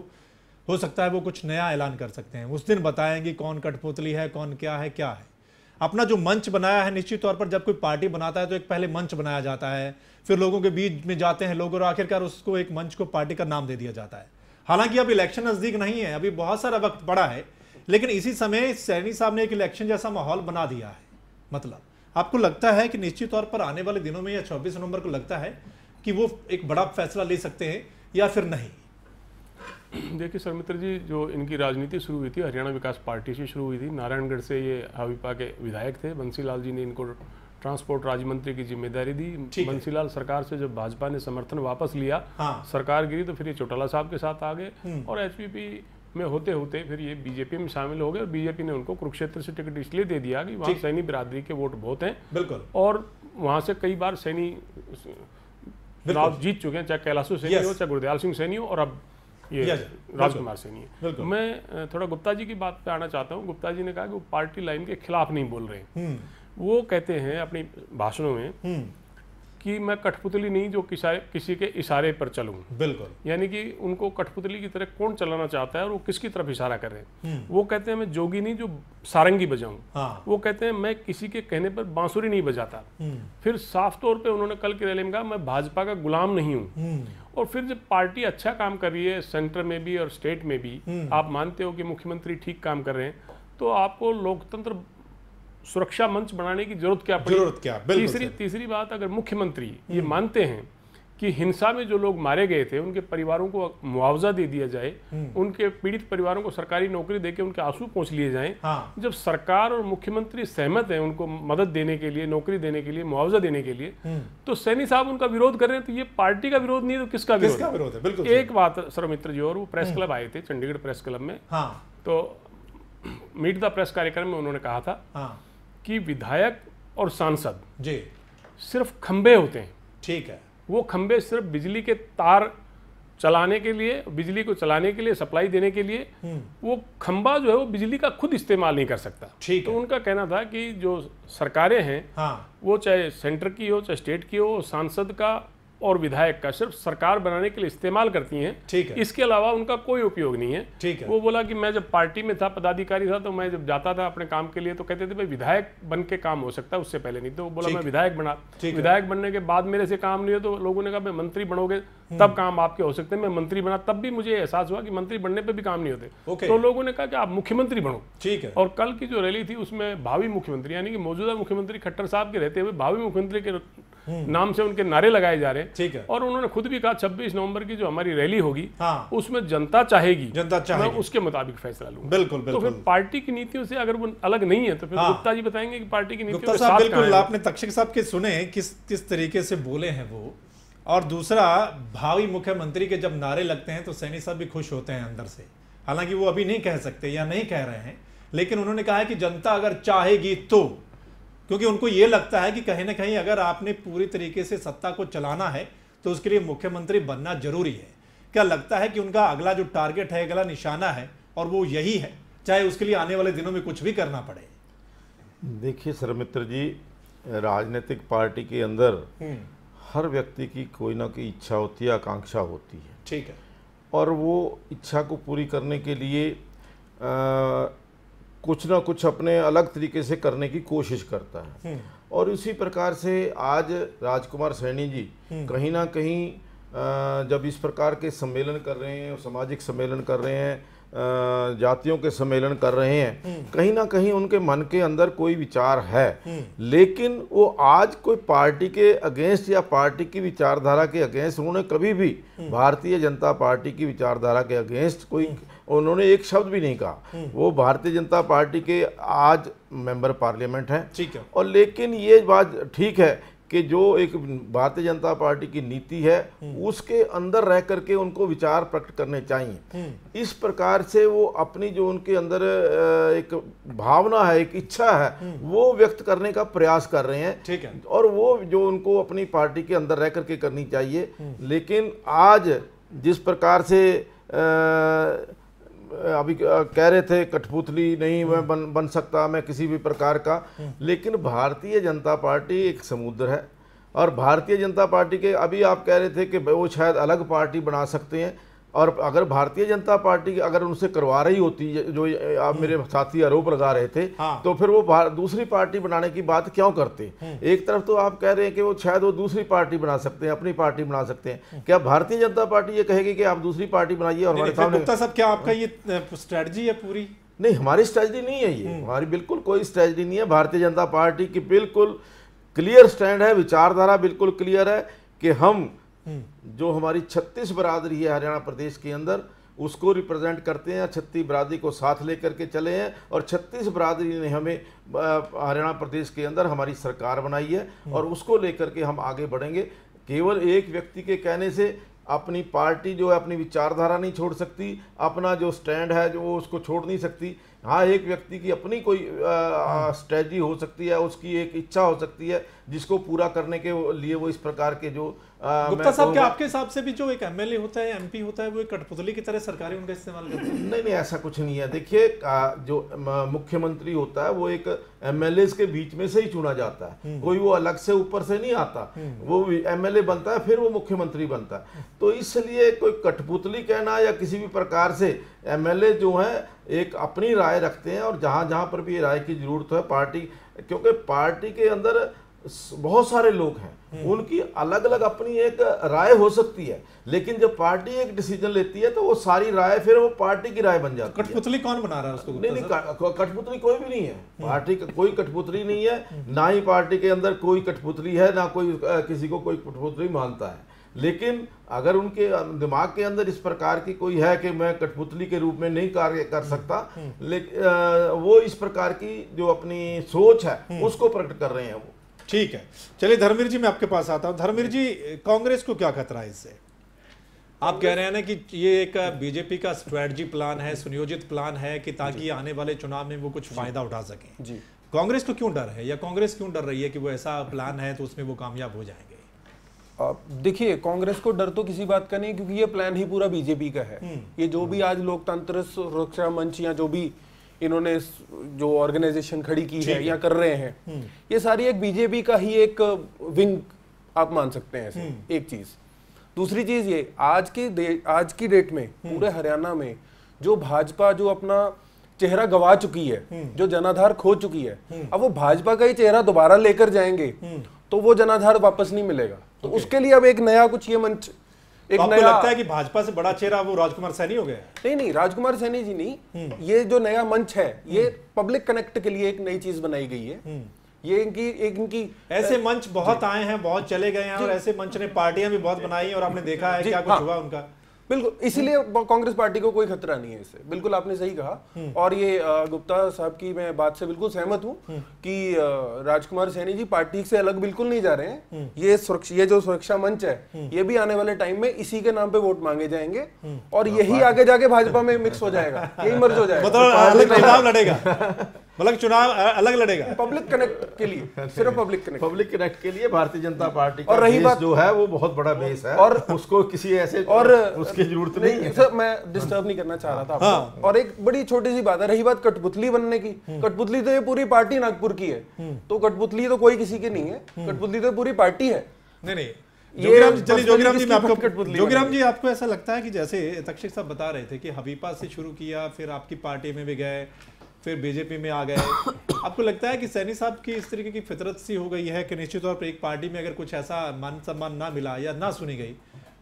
हो सकता है वो कुछ नया ऐलान कर सकते हैं, उस दिन बताएंगे कौन कठपुतली है, कौन क्या है। अपना जो मंच बनाया है, निश्चित तौर पर जब कोई पार्टी बनाता है तो एक पहले मंच बनाया जाता है, फिर लोगों के बीच में जाते हैं लोग और आखिरकार उसको एक मंच को पार्टी का नाम दे दिया जाता है। हालांकि अब इलेक्शन नजदीक नहीं है, अभी बहुत सारा वक्त पड़ा है, लेकिन इसी समय सैनी साहब ने एक इलेक्शन जैसा माहौल बना दिया है। मतलब आपको लगता है कि निश्चित तौर पर आने वाले दिनों में या 24 नवंबर को लगता है कि वो एक बड़ा फैसला ले सकते हैं या फिर नहीं? देखिए सर्वमित्र जी, जो इनकी राजनीति शुरू हुई थी हरियाणा विकास पार्टी से शुरू हुई थी। नारायणगढ़ से ये भाजपा के विधायक थे। बंसीलाल जी ने इनको ट्रांसपोर्ट राज्य मंत्री की जिम्मेदारी दी। बंसीलाल सरकार से जब भाजपा ने समर्थन वापस लिया, सरकार गिरी, तो फिर ये चौटाला साहब के साथ आ गए और एचपीपी में होते होते फिर ये बीजेपी में शामिल हो गए और बीजेपी ने उनको कुरुक्षेत्र से टिकट इसलिए दे दिया कि वहाँ सैनी बिरादरी के वोट बहुत हैं। बिल्कुल। और वहाँ से कई बार सैनी चुनाव जीत चुके हैं, चाहे कैलाशु सैनी हो, चाहे गुरदयाल सिंह सैनी हो, और अब ये राजकुमार सैनी है। मैं थोड़ा गुप्ता जी की बात पे आना चाहता हूँ। गुप्ता जी ने कहा कि वो पार्टी लाइन के खिलाफ नहीं बोल रहे। वो कहते हैं अपनी भाषणों में कि मैं कठपुतली नहीं जो किसी के इशारे पर चलूं। बिल्कुल। यानी कि उनको कठपुतली की तरह कौन चलाना चाहता है और वो किसकी तरफ इशारा कर रहे हैं। वो कहते हैं मैं जोगी नहीं जो सारंगी बजाऊं। वो कहते हैं मैं किसी के कहने पर बांसुरी नहीं बजाता। फिर साफ तौर पे उन्होंने कल की रैली में कहा मैं भाजपा का गुलाम नहीं हूं। और फिर जब पार्टी अच्छा काम कर रही है, सेंटर में भी और स्टेट में भी, आप मानते हो कि मुख्यमंत्री ठीक काम कर रहे हैं, तो आपको लोकतंत्र सुरक्षा मंच बनाने की जरूरत क्या पड़ी? तीसरी बात, अगर मुख्यमंत्री ये मानते हैं कि हिंसा में जो लोग मारे गए थे उनके परिवारों को मुआवजा दे दिया जाए, उनके पीड़ित परिवारों को सरकारी नौकरी देके उनके आंसू पहुंच लिए जाएं, जब सरकार और मुख्यमंत्री सहमत हैं उनको मदद देने के लिए, नौकरी देने के लिए, मुआवजा देने के लिए, तो सैनी साहब उनका विरोध कर रहे हैं। तो ये पार्टी का विरोध नहीं है तो किसका विरोध है? बिल्कुल। एक बात सर्वमित्र जी, और वो प्रेस क्लब आए थे, चंडीगढ़ प्रेस क्लब में, तो मीट द प्रेस कार्यक्रम में उन्होंने कहा था कि विधायक और सांसद जी सिर्फ खंबे होते हैं। ठीक है। वो खंबे सिर्फ बिजली के तार चलाने के लिए, बिजली को चलाने के लिए, सप्लाई देने के लिए, वो खंबा जो है वो बिजली का खुद इस्तेमाल नहीं कर सकता। ठीक तो उनका कहना था कि जो सरकारें हैं वो चाहे सेंटर की हो चाहे स्टेट की हो, सांसद का और विधायक का सिर्फ सरकार बनाने के लिए इस्तेमाल करती हैं। ठीक है। इसके अलावा उनका कोई उपयोग नहीं है। ठीक है। वो बोला कि मैं जब पार्टी में था, पदाधिकारी था, तो मैं जब जाता था अपने काम के लिए तो कहते थे भाई विधायक बन के काम हो सकता है, उससे पहले नहीं। तो वो बोला मैं विधायक बना, विधायक बनने के बाद मेरे से काम नहीं हो, तो लोगों ने कहा भाई मंत्री बनोगे तब काम आपके हो सकते हैं। मैं मंत्री बना तब भी मुझे एहसास हुआ कि मंत्री बनने पर भी काम नहीं होते। तो लोगों ने कहा कि आप मुख्यमंत्री बनो। ठीक है। और कल की जो रैली थी उसमें भावी मुख्यमंत्री यानी कि मौजूदा मुख्यमंत्री खट्टर साहब के रहते हुए भावी मुख्यमंत्री के नाम से उनके नारे लगाए जा रहे हैं। ठीक है। और उन्होंने खुद भी कहा 26 नवंबर की जो हमारी रैली होगी उसमें जनता चाहेगी, मैं उसके मुताबिक फैसला लूंगा। बिल्कुल तो फिर पार्टी की नीतियों से अगर वो अलग नहीं है तो फिर गुप्ता जी बताएंगे कि पार्टी की नीतियों के साथ। बिल्कुल, आपने तक्षक साहब के सुने किस तरीके से बोले हैं वो। और दूसरा, भावी मुख्यमंत्री के जब नारे लगते हैं तो सैनी साहब भी खुश होते हैं अंदर से। हालांकि वो अभी नहीं कह सकते या नहीं कह रहे हैं, लेकिन उन्होंने कहा है कि जनता अगर चाहेगी तो, क्योंकि उनको ये लगता है कि कहीं ना कहीं अगर आपने पूरी तरीके से सत्ता को चलाना है तो उसके लिए मुख्यमंत्री बनना जरूरी है। क्या लगता है कि उनका अगला जो टारगेट है, अगला निशाना है, और वो यही है, चाहे उसके लिए आने वाले दिनों में कुछ भी करना पड़े? देखिए सरमित्र जी, राजनीतिक पार्टी के अंदर हर व्यक्ति की कोई ना कोई इच्छा होती है, आकांक्षा होती है। ठीक है। और वो इच्छा को पूरी करने के लिए कुछ ना कुछ अपने अलग तरीके से करने की कोशिश करता है। और उसी प्रकार से आज राजकुमार सैनी जी कहीं ना कहीं जब इस प्रकार के सम्मेलन कर रहे हैं, सामाजिक सम्मेलन कर रहे हैं, जातियों के सम्मेलन कर रहे हैं, कहीं ना कहीं उनके मन के अंदर कोई विचार है, लेकिन वो आज कोई पार्टी के अगेंस्ट या पार्टी की विचारधारा के अगेंस्ट उन्होंने कभी भी भारतीय जनता पार्टी की विचारधारा के अगेंस्ट कोई उन्होंने एक शब्द भी नहीं कहा। वो भारतीय जनता पार्टी के आज मेंबर पार्लियामेंट हैं। ठीक है। और लेकिन ये बात ठीक है कि जो एक भारतीय जनता पार्टी की नीति है उसके अंदर रह करके उनको विचार प्रकट करने चाहिए। इस प्रकार से वो अपनी जो उनके अंदर एक भावना है, एक इच्छा है, वो व्यक्त करने का प्रयास कर रहे हैं। ठीक है। और वो जो उनको अपनी पार्टी के अंदर रह करके करनी चाहिए। लेकिन आज जिस प्रकार से अभी कह रहे थे कठपुतली नहीं मैं बन सकता मैं किसी भी प्रकार का, लेकिन भारतीय जनता पार्टी एक समुद्र है। और भारतीय जनता पार्टी के अभी आप कह रहे थे कि वो शायद अलग पार्टी बना सकते हैं, और अगर भारतीय जनता पार्टी अगर उनसे करवा रही होती जो आप मेरे साथी आरोप लगा रहे थे, तो फिर वो दूसरी पार्टी बनाने की बात क्यों करते? एक तरफ तो आप कह रहे हैं कि वो शायद वो दूसरी पार्टी बना सकते हैं, अपनी पार्टी बना सकते हैं। क्या भारतीय जनता पार्टी ये कहेगी कि आप दूसरी पार्टी बनाइए और हमारे सामने? गुप्ता साहब, क्या आपका ये स्ट्रेटजी है पूरी? नहीं, हमारी स्ट्रेटजी नहीं है ये, हमारी बिल्कुल कोई स्ट्रेटजी नहीं है। भारतीय जनता पार्टी की बिल्कुल क्लियर स्टैंड है, विचारधारा बिल्कुल क्लियर है कि हम जो हमारी 36 बरादरी है हरियाणा प्रदेश के अंदर उसको रिप्रेजेंट करते हैं, 36 बरादरी को साथ लेकर के चले हैं। और 36 बरादरी ने हमें हरियाणा प्रदेश के अंदर हमारी सरकार बनाई है और उसको लेकर के हम आगे बढ़ेंगे। केवल एक व्यक्ति के कहने से अपनी पार्टी जो है अपनी विचारधारा नहीं छोड़ सकती, अपना जो स्टैंड है जो वो उसको छोड़ नहीं सकती। हाँ, एक व्यक्ति की अपनी कोई स्ट्रेटजी हो सकती है, उसकी एक इच्छा हो सकती है जिसको पूरा करने के लिए वो इस प्रकार के जो गुप्ता साहब, क्या आपके हिसाब से भी जो एक एमएलए होता है, एमपी होता है, वो एक कठपुतली की तरह सरकारी उनका इस्तेमाल करते हैं? नहीं, ऐसा कुछ नहीं है। देखिए, जो मुख्यमंत्री होता है वो एक एमएलए के बीच में से ही चुना जाता है, कोई वो अलग से ऊपर से नहीं आता। वो एमएलए बनता है फिर वो मुख्यमंत्री बनता है। तो इसलिए कोई कठपुतली कहना या किसी भी प्रकार से, एमएलए जो है एक अपनी राय रखते हैं और जहां जहां पर भी राय की जरूरत है पार्टी, क्योंकि पार्टी के अंदर बहुत सारे लोग हैं, उनकी अलग अलग अपनी एक राय हो सकती है, लेकिन जब पार्टी एक डिसीजन लेती है तो वो सारी राय फिर वो पार्टी की राय बन जाती है। कठपुतली कौन बना रहा है उसको? नहीं, कठपुतली कोई भी नहीं है, पार्टी का कोई कठपुतली नहीं है, ना ही पार्टी के अंदर कोई कठपुतली है, ना कोई किसी को कोई कठपुतली मानता है। लेकिन अगर उनके दिमाग के अंदर इस प्रकार की कोई है कि मैं कठपुतली के रूप में नहीं कार्य कर सकता, लेकिन वो इस प्रकार की जो अपनी सोच है उसको प्रकट कर रहे हैं वो। ठीक है, चलिए धर्मवीर जी, मैं आपके पास आता हूं। धर्मवीर जी, कांग्रेस को क्या खतरा है इससे? आप कह रहे हैं ना कि ये एक बीजेपी का स्ट्रेटजी प्लान है, सुनियोजित प्लान है कि ताकि आने वाले चुनाव में वो कुछ फायदा उठा सकें। जी, कांग्रेस को क्यों डर है, या कांग्रेस क्यों डर रही है कि वो ऐसा प्लान है तो उसमें वो कामयाब हो जाएंगे? देखिए, कांग्रेस को डर तो किसी बात का नहीं, क्योंकि ये प्लान ही पूरा बीजेपी का है। ये जो भी आज लोकतंत्र सुरक्षा मंच या जो भी इन्होंने जो ऑर्गेनाइजेशन खड़ी की है या कर रहे हैं, ये सारी एक बीजेपी का ही एक विंग आप मान सकते हैं ऐसे। एक चीज, दूसरी चीज ये आज की डेट में पूरे हरियाणा में जो भाजपा जो अपना चेहरा गवा चुकी है, जो जनाधार खो चुकी है, अब वो भाजपा का ही चेहरा दोबारा लेकर जाएंगे तो वो जनाधार वापस नहीं मिलेगा। तो उसके लिए अब एक नया कुछ ये मंच, एक आपको नया लगता है कि भाजपा से बड़ा चेहरा वो राजकुमार सैनी हो गया? नहीं, राजकुमार सैनी जी नहीं, ये जो नया मंच है ये पब्लिक कनेक्ट के लिए एक नई चीज बनाई गई है ये इनकी ऐसे मंच बहुत आए हैं, बहुत चले गए हैं, और ऐसे मंच ने पार्टियां भी बहुत बनाई और आपने देखा है क्या कुछ हुआ उनका। बिल्कुल, इसीलिए कांग्रेस पार्टी को कोई खतरा नहीं है इससे, बिल्कुल आपने सही कहा। और ये गुप्ता साहब की मैं बात से बिल्कुल सहमत हूँ कि राजकुमार सैनी जी पार्टी से अलग बिल्कुल नहीं जा रहे हैं। ये जो सुरक्षा मंच है, ये भी आने वाले टाइम में इसी के नाम पे वोट मांगे जाएंगे और यही आगे जाके भाजपा में मिक्स हो जाएगा, यही मर्ज हो जाएगा। मतलब चुनाव लड़ेगा, मतलब चुनाव अलग लड़ेगा पब्लिक कनेक्ट के लिए, सिर्फ पब्लिक कनेक्ट के लिए भारतीय जनता पार्टी का और रही बात जो है वो बहुत बड़ा बेस है, और उसको किसी ऐसे और उसकी जरूरत नहीं है। सर मैं डिस्टर्ब नहीं करना चाह रहा था आपको। और एक बड़ी छोटी सी बात है, रही बात कठपुतली बनने की, कठपुतली तो ये पूरी पार्टी नागपुर की है, तो कठपुतली तो कोई किसी की नहीं है, कठपुतली तो पूरी पार्टी है। नहीं जोगीराम जी, आपको ऐसा लगता है कि जैसे तक्षक साहब बता रहे थे कि हबीपा से शुरू किया, फिर आपकी पार्टी में भी गए, फिर बीजेपी में आ गए, आपको लगता है कि सैनी साहब की इस तरीके की फितरत सी हो गई है कि निश्चित तौर पर एक पार्टी में अगर कुछ ऐसा मान सम्मान ना मिला या ना सुनी गई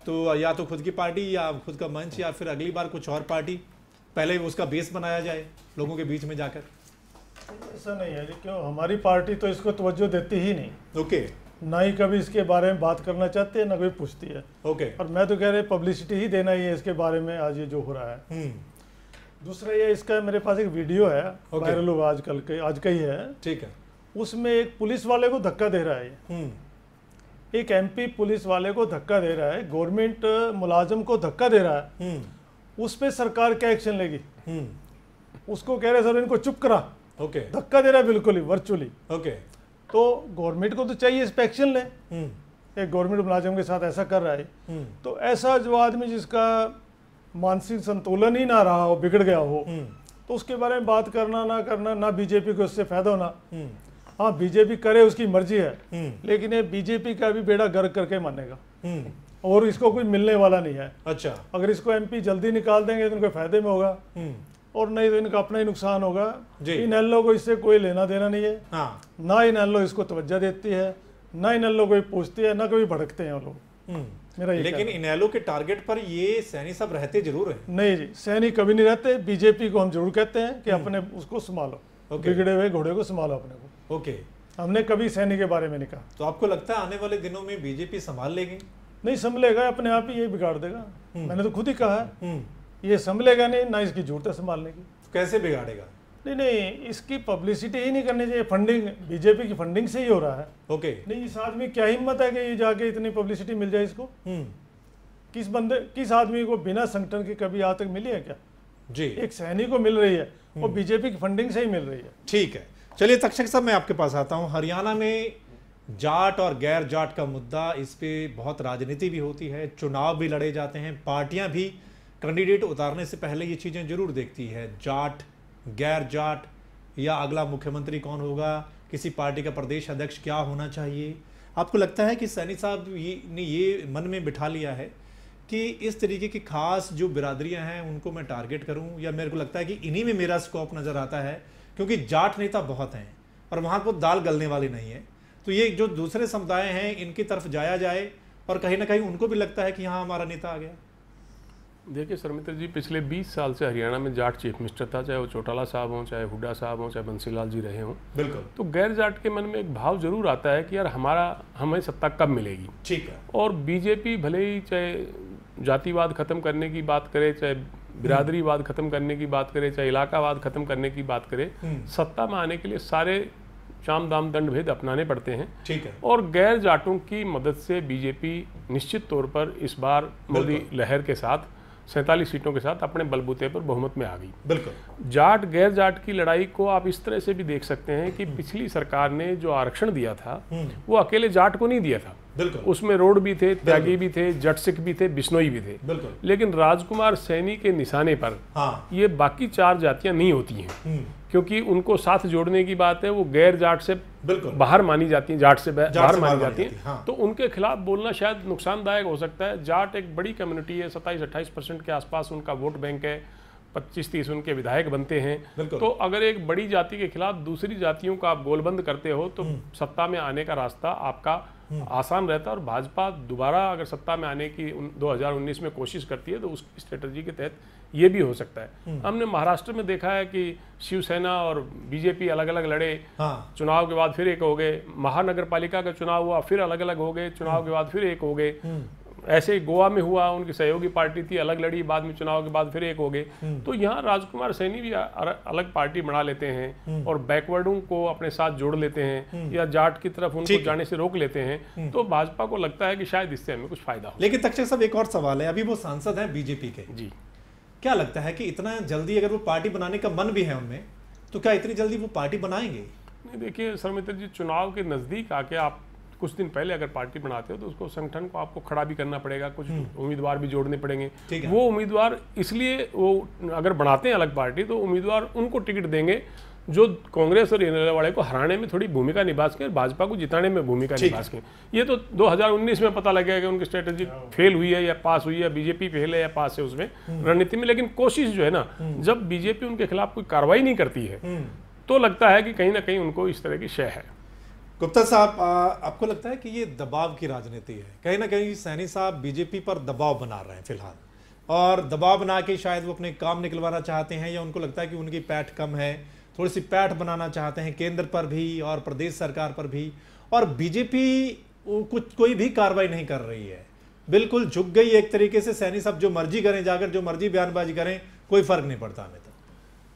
तो या तो खुद की पार्टी या खुद का मंच या फिर अगली बार कुछ और पार्टी, पहले उसका बेस बनाया जाए लोगों के बीच में जाकर? ऐसा नहीं है, क्यों हमारी पार्टी तो इसको तवज्जो देती ही नहीं। ओके, ना ही कभी इसके बारे में बात करना चाहते हैं, ना कोई पूछती है। ओके, और मैं तो कह रहे पब्लिसिटी ही देना ही है इसके बारे में आज ये जो हो रहा है। दूसरा ये इसका मेरे पास एक वीडियो है, वायरल हुआ आज का ही है, ठीक है। उसमें एक पुलिस वाले को धक्का दे रहा है, एक एमपी पुलिस वाले को धक्का दे रहा है, गवर्नमेंट मुलाजिम को धक्का दे रहा है, उस पे सरकार क्या एक्शन लेगी? उसको कह रहे सर इनको चुप करा, ओके, धक्का दे रहा है बिल्कुल ही वर्चुअली, ओके। तो गवर्नमेंट को तो चाहिए इस पे एक्शन ले, एक गवर्नमेंट मुलाजिम के साथ ऐसा कर रहा है। तो ऐसा जो आदमी जिसका मानसिक संतुलन ही ना रहा हो, बिगड़ गया हो, तो उसके बारे में बात करना ना करना, ना बीजेपी को उससे फायदा होना। हाँ, बीजेपी करे उसकी मर्जी है, लेकिन ये बीजेपी का भी बेड़ा गर्क करके मानेगा और इसको कुछ मिलने वाला नहीं है। अच्छा, अगर इसको एमपी जल्दी निकाल देंगे तो इनके फायदे में होगा, और नहीं तो इनका अपना ही नुकसान होगा। इन एलओ को इससे कोई लेना देना नहीं है। हाँ। ना इन एलओ इसको तवज्जो देती है, ना इन एलओ कोई पूछती है, ना कभी भड़कते हैं लोग। लेकिन इनेलो के टारगेट पर ये सैनी सब रहते जरूर हैं। नहीं जी, सैनी कभी नहीं रहते। बीजेपी को हम जरूर कहते हैं कि अपने उसको संभालो, बिगड़े हुए घोड़े को संभालो अपने को। ओके, हमने कभी सैनी के बारे में नहीं कहा। तो आपको लगता है आने वाले दिनों में बीजेपी संभाल लेगी? नहीं संभलेगा, अपने आप ही ये बिगाड़ देगा। मैंने तो खुद ही कहा है ये संभलेगा नहीं, ना इसकी जरूरत है संभालने की। कैसे बिगाड़ेगा? नहीं, इसकी पब्लिसिटी ही नहीं करनी चाहिए। फंडिंग बीजेपी की फंडिंग से ही हो रहा है। ओके, नहीं इस आदमी क्या हिम्मत है कि ये जाके इतनी पब्लिसिटी मिल जाए इसको? किस आदमी को बिना संगठन के कभी आज तक मिली है क्या? जी, एक सैनिक को मिल रही है, वो बीजेपी की फंडिंग से ही मिल रही है। ठीक है, चलिए तक्षक साहब मैं आपके पास आता हूँ। हरियाणा में जाट और गैर जाट का मुद्दा, इस पे बहुत राजनीति भी होती है, चुनाव भी लड़े जाते हैं, पार्टियां भी कैंडिडेट उतारने से पहले ये चीज़ें जरूर देखती है, जाट गैर जाट या अगला मुख्यमंत्री कौन होगा, किसी पार्टी का प्रदेश अध्यक्ष क्या होना चाहिए। आपको लगता है कि सैनी साहब ने ये मन में बिठा लिया है कि इस तरीके की खास जो बिरादरियां हैं उनको मैं टारगेट करूं, या मेरे को लगता है कि इन्हीं में मेरा स्कोप नज़र आता है क्योंकि जाट नेता बहुत हैं और वहाँ पर दाल गलने वाली नहीं है, तो ये जो दूसरे समुदाय हैं इनकी तरफ जाया जाए और कहीं ना कहीं उनको भी लगता है कि हाँ हमारा नेता आ गया। देखिए सरमित्र जी, पिछले 20 साल से हरियाणा में जाट चीफ मिनिस्टर था, चाहे वो चौटाला साहब हों, चाहे हुड्डा साहब हों, चाहे बंसीलाल जी रहे हों। बिल्कुल। तो गैर जाट के मन में एक भाव जरूर आता है कि यार हमें सत्ता कब मिलेगी। ठीक है। और बीजेपी भले ही चाहे जातिवाद खत्म करने की बात करे, चाहे बिरादरीवाद खत्म करने की बात करे, चाहे इलाकावाद खत्म करने की बात करे, सत्ता में आने के लिए सारे चाम दाम दंड भेद अपनाने पड़ते हैं। ठीक है। और गैर जाटों की मदद से बीजेपी निश्चित तौर पर इस बार मोदी लहर के साथ 47 सीटों के साथ अपने बलबूते पर बहुमत में आ गई। बिल्कुल। जाट गैर जाट की लड़ाई को आप इस तरह से भी देख सकते हैं कि पिछली सरकार ने जो आरक्षण दिया था वो अकेले जाट को नहीं दिया था। बिल्कुल। उसमें रोड भी थे, त्यागी भी थे, जट सिख भी थे, बिश्नोई भी थे। बिल्कुल। लेकिन राजकुमार सैनी के निशाने पर ये बाकी 4 जातियां नहीं होती हैं, क्योंकि उनको साथ जोड़ने की बात है, वो गैर जाट से बाहर मानी जाती हैं, जाट से बाहर मानी जाती हैं। हाँ। तो उनके खिलाफ बोलना शायद नुकसानदायक हो सकता है। जाट एक बड़ी कम्युनिटी है, 27-28% के आसपास उनका वोट बैंक है, 25-30 उनके विधायक बनते हैं। तो अगर एक बड़ी जाति के खिलाफ दूसरी जातियों का आप गोलबंद करते हो तो सत्ता में आने का रास्ता आपका आसान रहता है। और भाजपा दोबारा अगर सत्ता में आने की 2019 में कोशिश करती है तो उस स्ट्रेटजी के तहत ये भी हो सकता है। हमने महाराष्ट्र में देखा है कि शिवसेना और बीजेपी अलग अलग लड़े, चुनाव के बाद फिर एक हो गए, महानगर पालिका का चुनाव हुआ फिर अलग अलग हो गए, चुनाव के बाद फिर एक हो गए। ऐसे ही गोवा में हुआ, उनकी सहयोगी पार्टी थी, अलग लड़ी, बाद में चुनाव के बाद फिर एक हो गए। तो यहाँ राजकुमार सैनी भी अलग पार्टी बना लेते हैं और बैकवर्डों को अपने साथ जोड़ लेते हैं या जाट की तरफ उनको जाने से रोक लेते हैं। तो भाजपा को लगता है कि शायद इससे हमें कुछ फायदा हो। लेकिन तक्षक साहब एक और सवाल है, अभी वो सांसद हैं बीजेपी के जी, क्या लगता है कि इतना जल्दी अगर वो पार्टी बनाने का मन भी है उनमें, तो क्या इतनी जल्दी वो पार्टी बनाएंगे? नहीं, देखिए सर्वमित्र जी, चुनाव के नजदीक आके आप कुछ दिन पहले अगर पार्टी बनाते हो तो उसको संगठन को आपको खड़ा भी करना पड़ेगा, कुछ उम्मीदवार भी जोड़ने पड़ेंगे। वो उम्मीदवार इसलिए वो अगर बनाते हैं अलग पार्टी तो उम्मीदवार उनको टिकट देंगे जो कांग्रेस और इनेलो वाले को हराने में थोड़ी भूमिका निभा सके, भाजपा को जिताने में भूमिका निभा सके। ये तो 2019 में पता लगेगा कि उनकी स्ट्रेटेजी फेल हुई है या पास हुई है, बीजेपी फेल है या पास है उसमें रणनीति में। लेकिन कोशिश जो है ना, जब बीजेपी उनके खिलाफ कोई कार्रवाई नहीं करती है तो लगता है कि कहीं ना कहीं उनको इस तरह की शय है। गुप्ता साहब, आपको लगता है कि ये दबाव की राजनीति है? कहीं ना कहीं सैनी साहब बीजेपी पर दबाव बना रहे हैं फिलहाल, और दबाव बना के शायद वो अपने काम निकलवाना चाहते हैं, या उनको लगता है कि उनकी पैठ कम है, थोड़ी सी पैठ बनाना चाहते हैं केंद्र पर भी और प्रदेश सरकार पर भी, और बीजेपी कोई भी कार्रवाई नहीं कर रही है, बिल्कुल झुक गई एक तरीके से। सैनी साहब जो मर्जी करें, जाकर जो मर्जी बयानबाजी करें, कोई फर्क नहीं पड़ता हमें। तो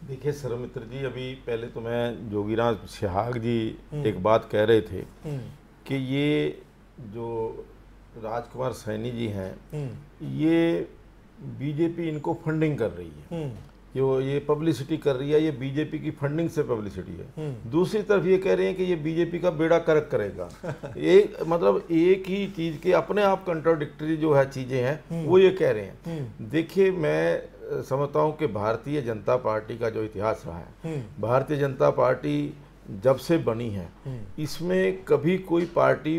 देखिए सर्वमित्र जी, अभी पहले तो मैं जोगीराज सिहाग जी एक बात कह रहे थे कि ये जो राजकुमार सैनी जी हैं, ये बीजेपी इनको फंडिंग कर रही है, ये पब्लिसिटी कर रही है, ये बीजेपी की फंडिंग से पब्लिसिटी है। दूसरी तरफ ये कह रहे हैं कि ये बीजेपी का बेड़ा गर्क करेगा। मतलब एक ही चीज़ के अपने आप कंट्राडिक्टरी जो है चीज़ें हैं वो ये कह रहे हैं। देखिए, मैं समझता हूँ कि भारतीय जनता पार्टी का जो इतिहास रहा है, भारतीय जनता पार्टी जब से बनी है, इसमें कभी कोई पार्टी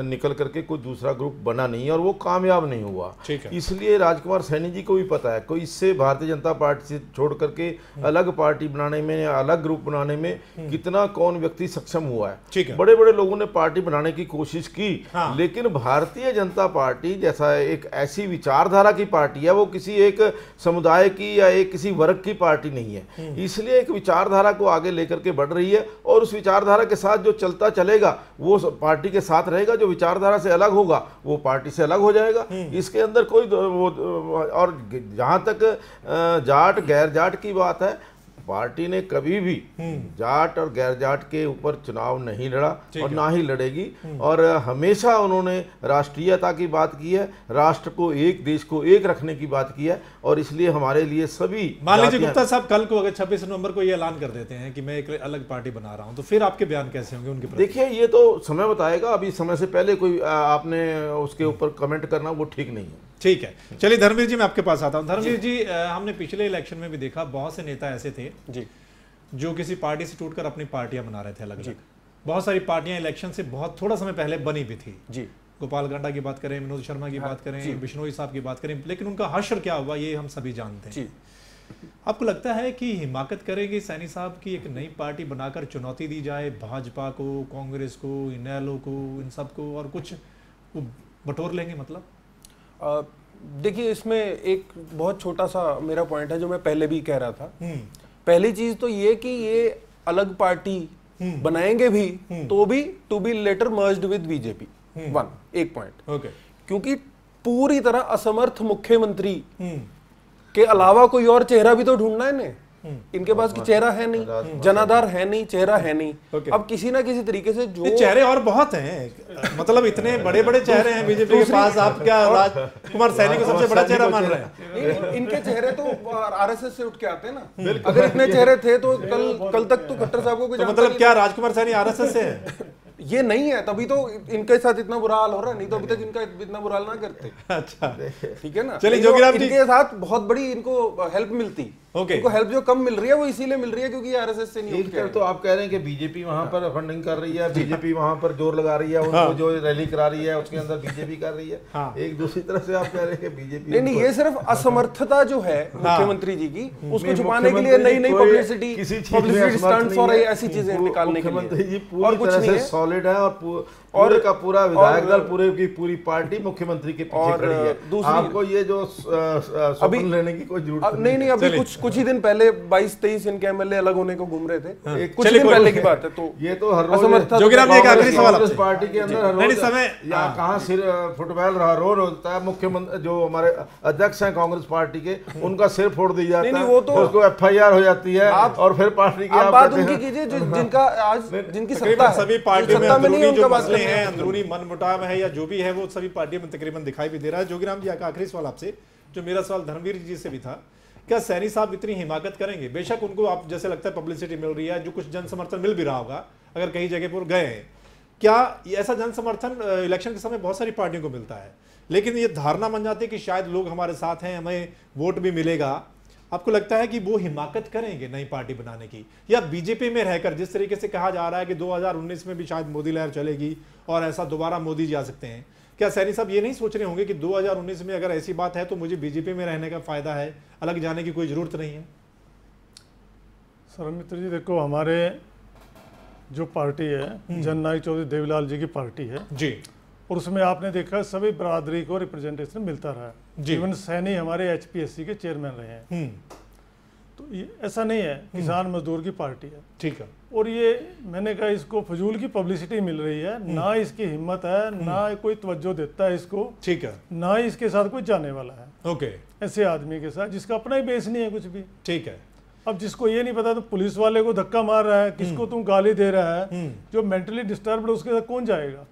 निकल करके कोई दूसरा ग्रुप बना नहीं है और वो कामयाब नहीं हुआ। इसलिए राजकुमार सैनी जी को भी पता है कोई इससे भारतीय जनता पार्टी से छोड़ करके अलग पार्टी बनाने में या अलग ग्रुप बनाने में कितना कौन व्यक्ति सक्षम हुआ है। बड़े बड़े लोगों ने पार्टी बनाने की कोशिश की, लेकिन भारतीय जनता पार्टी जैसा एक ऐसी विचारधारा की पार्टी है, वो किसी एक समुदाय की या एक किसी वर्ग की पार्टी नहीं है। इसलिए एक विचारधारा को आगे लेकर के बढ़ रही है और उस विचारधारा के साथ जो चलता चलेगा वो पार्टी के साथ रहेगा, जो विचारधारा से अलग होगा वो पार्टी से अलग हो जाएगा। इसके अंदर कोई और जहां तक जाट गैर जाट की बात है, पार्टी ने कभी भी जाट और गैर जाट के ऊपर चुनाव नहीं लड़ा और ना ही लड़ेगी, और हमेशा उन्होंने राष्ट्रीयता की बात की है, राष्ट्र को एक, देश को एक रखने की बात की है। और इसलिए हमारे लिए सभी, मान लीजिए गुप्ता साहब कल को अगर 26 नवंबर को ये ऐलान कर देते हैं कि मैं एक अलग पार्टी बना रहा हूं, तो फिर आपके बयान कैसे होंगे उनके? देखिए, ये तो समय बताएगा, अभी समय से पहले कोई आपने उसके ऊपर कमेंट करना वो ठीक नहीं है। ठीक है, चलिए धर्मवीर जी मैं आपके पास आता हूं। धर्मवीर जी, हमने पिछले इलेक्शन में भी देखा बहुत से नेता ऐसे थे जी जो किसी पार्टी से टूटकर अपनी पार्टियां बना रहे थे अलग अलग। बहुत सारी पार्टियां इलेक्शन से बहुत थोड़ा समय पहले बनी भी थी जी। गोपाल गांडा की बात करें, मनोज शर्मा की बात करें, बिश्नोई साहब की बात करें, लेकिन उनका हश्र क्या हुआ ये हम सभी जानते हैं। आपको लगता है कि हिमाकत करेंगे सैनी साहब की एक नई पार्टी बनाकर चुनौती दी जाए भाजपा को, कांग्रेस को, इनेलो को, इन सबको, और कुछ बटोर लेंगे? मतलब देखिए, इसमें एक बहुत छोटा सा मेरा पॉइंट है जो मैं पहले भी कह रहा था। पहली चीज तो ये कि ये अलग पार्टी बनाएंगे भी तो भी to be later merged with BJP, एक पॉइंट। ओके, क्योंकि पूरी तरह असमर्थ मुख्यमंत्री के अलावा कोई और चेहरा भी तो ढूंढना है इन्हें। इनके पास की चेहरा है नहीं, जनाधार है नहीं, चेहरा है नहीं। अब किसी ना किसी तरीके से जो चेहरे और बहुत हैं, मतलब इतने बड़े बड़े चेहरे हैं बीजेपी के पास, आप क्या राजकुमार सैनी को सबसे बड़ा चेहरा मान रहे हैं? इनके चेहरे तो आरएसएस से उठ के आते हैं ना। अगर इतने चेहरे थे तो कल तक तो खट्टर साहब को मतलब क्या राजकुमार सैनी आरएसएस से है? ये नहीं है, तभी तो इनके साथ इतना बुरा हाल हो रहा है, नहीं तो अभी तक इनका इतना बुरा हाल ना करते। अच्छा, ठीक है ना। चलिए जोगीराम जी, इनके साथ बहुत बड़ी इनको हेल्प मिलती। इनको हेल्प जो कम मिल रही है वो इसीलिए मिल रही है क्योंकि आरएसएस से नहीं। एक तरफ तो आप कह रहे हैं कि बीजेपी वहां पर फंडिंग कर रही है, बीजेपी वहां पर जोर लगा रही है, उनको जो रैली करा रही है उसके अंदर बीजेपी कर रही है। एक दूसरी तरफ से आप कह रहे हैं कि बीजेपी नहीं, ये सिर्फ असमर्थता जो है मुख्यमंत्री जी की, उसको छुपाने के लिए नई नई पब्लिसिटी स्टंट्स और ऐसी चीजें निकालने के लिए। मुख्यमंत्री जी पूरी तरह से सॉलिड है और पूरे का पूरा विधायक दल, पूरे की पूरी पार्टी मुख्यमंत्री के पीछे खड़ी है। आपको ये जो अभी लेने की कोई जरूरत नहीं। अभी कुछ ही दिन पहले 22-23 इनके एमएलए अलग होने को घूम रहे थे, कुछ दिन पहले की बात है। तो ये तो हर रोज कांग्रेस पार्टी के अंदर हर रोज समय कहाँ सिर फुटबॉल रोल होता है। मुख्यमंत्री जो हमारे अध्यक्ष हैं कांग्रेस पार्टी के, उनका सिर फोड़ दिया जाता है, उसको FIR हो जाती है और फिर पार्टी की बात उनकी कीजिए जिनका आज जिनकी सत्ता है। सभी पार्टियों में अंदरूनी जो मसले हैं, अंदरूनी मनमुटाव है या जो भी है, वो सभी पार्टियों में तकरीबन दिखाई भी दे रहा है। जोगीराम जी, आखिरी सवाल आपसे, जो मेरा सवाल धर्मवीर जी से भी था, क्या सैनी साहब इतनी हिमाकत करेंगे? बेशक उनको आप जैसे लगता है पब्लिसिटी मिल रही है, जो कुछ जन समर्थन मिल भी रहा होगा अगर कहीं जगह पर गए हैं, क्या ऐसा जन समर्थन इलेक्शन के समय बहुत सारी पार्टियों को मिलता है, लेकिन ये धारणा बन जाती है कि शायद लोग हमारे साथ हैं, हमें वोट भी मिलेगा, आपको लगता है कि वो हिमाकत करेंगे नई पार्टी बनाने की, या बीजेपी में रहकर जिस तरीके से कहा जा रहा है कि 2019 में भी शायद मोदी लहर चलेगी और ऐसा दोबारा मोदी जी आ सकते हैं, क्या सैनी साहब ये नहीं सोच रहे होंगे कि 2019 में अगर ऐसी बात है तो मुझे बीजेपी में रहने का फायदा है, अलग जाने की कोई जरूरत नहीं है? सौमित्र जी, देखो, हमारे जो पार्टी है जननायक चौधरी देवीलाल जी की पार्टी है जी, और उसमें आपने देखा सभी बरादरी को रिप्रेजेंटेशन मिलता रहा है। इवन सैनी हमारे HPSC के चेयरमैन रहे हैं। तो ये ऐसा नहीं है, किसान मजदूर की पार्टी है, ठीक है। और ये मैंने कहा इसको फजूल की पब्लिसिटी मिल रही है, ना इसकी हिम्मत है, ना कोई तवज्जो देता है इसको, ठीक है, ना इसके साथ कोई जाने वाला है। ओके, ऐसे आदमी के साथ जिसका अपना ही बेस नहीं है कुछ भी, ठीक है। अब जिसको ये नहीं पता तो पुलिस वाले को धक्का मार रहा है, किसको तुम गाली दे रहा है, जो मेंटली डिस्टर्ब्ड है उसके साथ कौन जाएगा?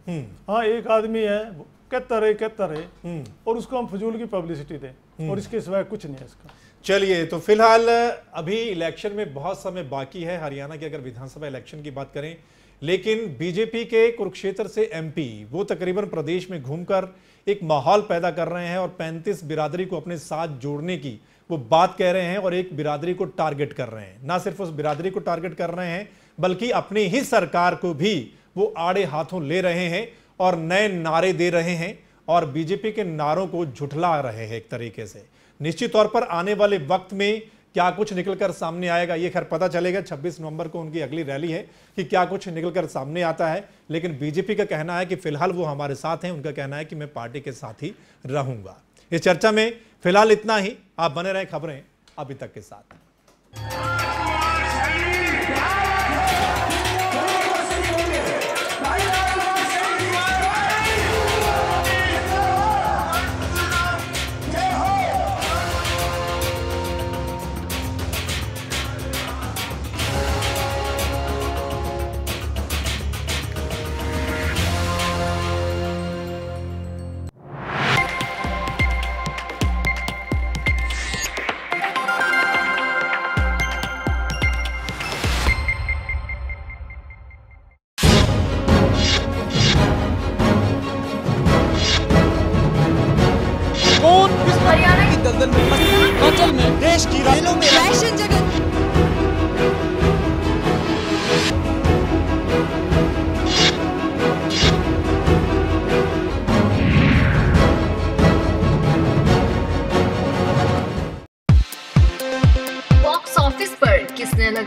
हाँ, एक आदमी है कहता रहे और उसको हम फजूल की पब्लिसिटी दें, और इसके सिवाय कुछ नहीं है इसका। चलिए, तो फिलहाल अभी इलेक्शन में बहुत समय बाकी है, हरियाणा के अगर विधानसभा इलेक्शन की बात करें, लेकिन बीजेपी के कुरुक्षेत्र से MP वो तकरीबन प्रदेश में घूमकर एक माहौल पैदा कर रहे हैं और 35 बिरादरी को अपने साथ जोड़ने की वो बात कह रहे हैं और एक बिरादरी को टारगेट कर रहे हैं। ना सिर्फ उस बिरादरी को टारगेट कर रहे हैं, बल्कि अपनी ही सरकार को भी वो आड़े हाथों ले रहे हैं और नए नारे दे रहे हैं और बीजेपी के नारों को झुठला रहे हैं एक तरीके से। निश्चित तौर पर आने वाले वक्त में क्या कुछ निकलकर सामने आएगा ये खैर पता चलेगा। 26 नवंबर को उनकी अगली रैली है कि क्या कुछ निकलकर सामने आता है, लेकिन बीजेपी का कहना है कि फिलहाल वो हमारे साथ हैं। उनका कहना है कि मैं पार्टी के साथ ही रहूंगा। इस चर्चा में फिलहाल इतना ही। आप बने रहें खबरें अभी तक के साथ। हरियाणा की दलदल में, देश की रेलों में,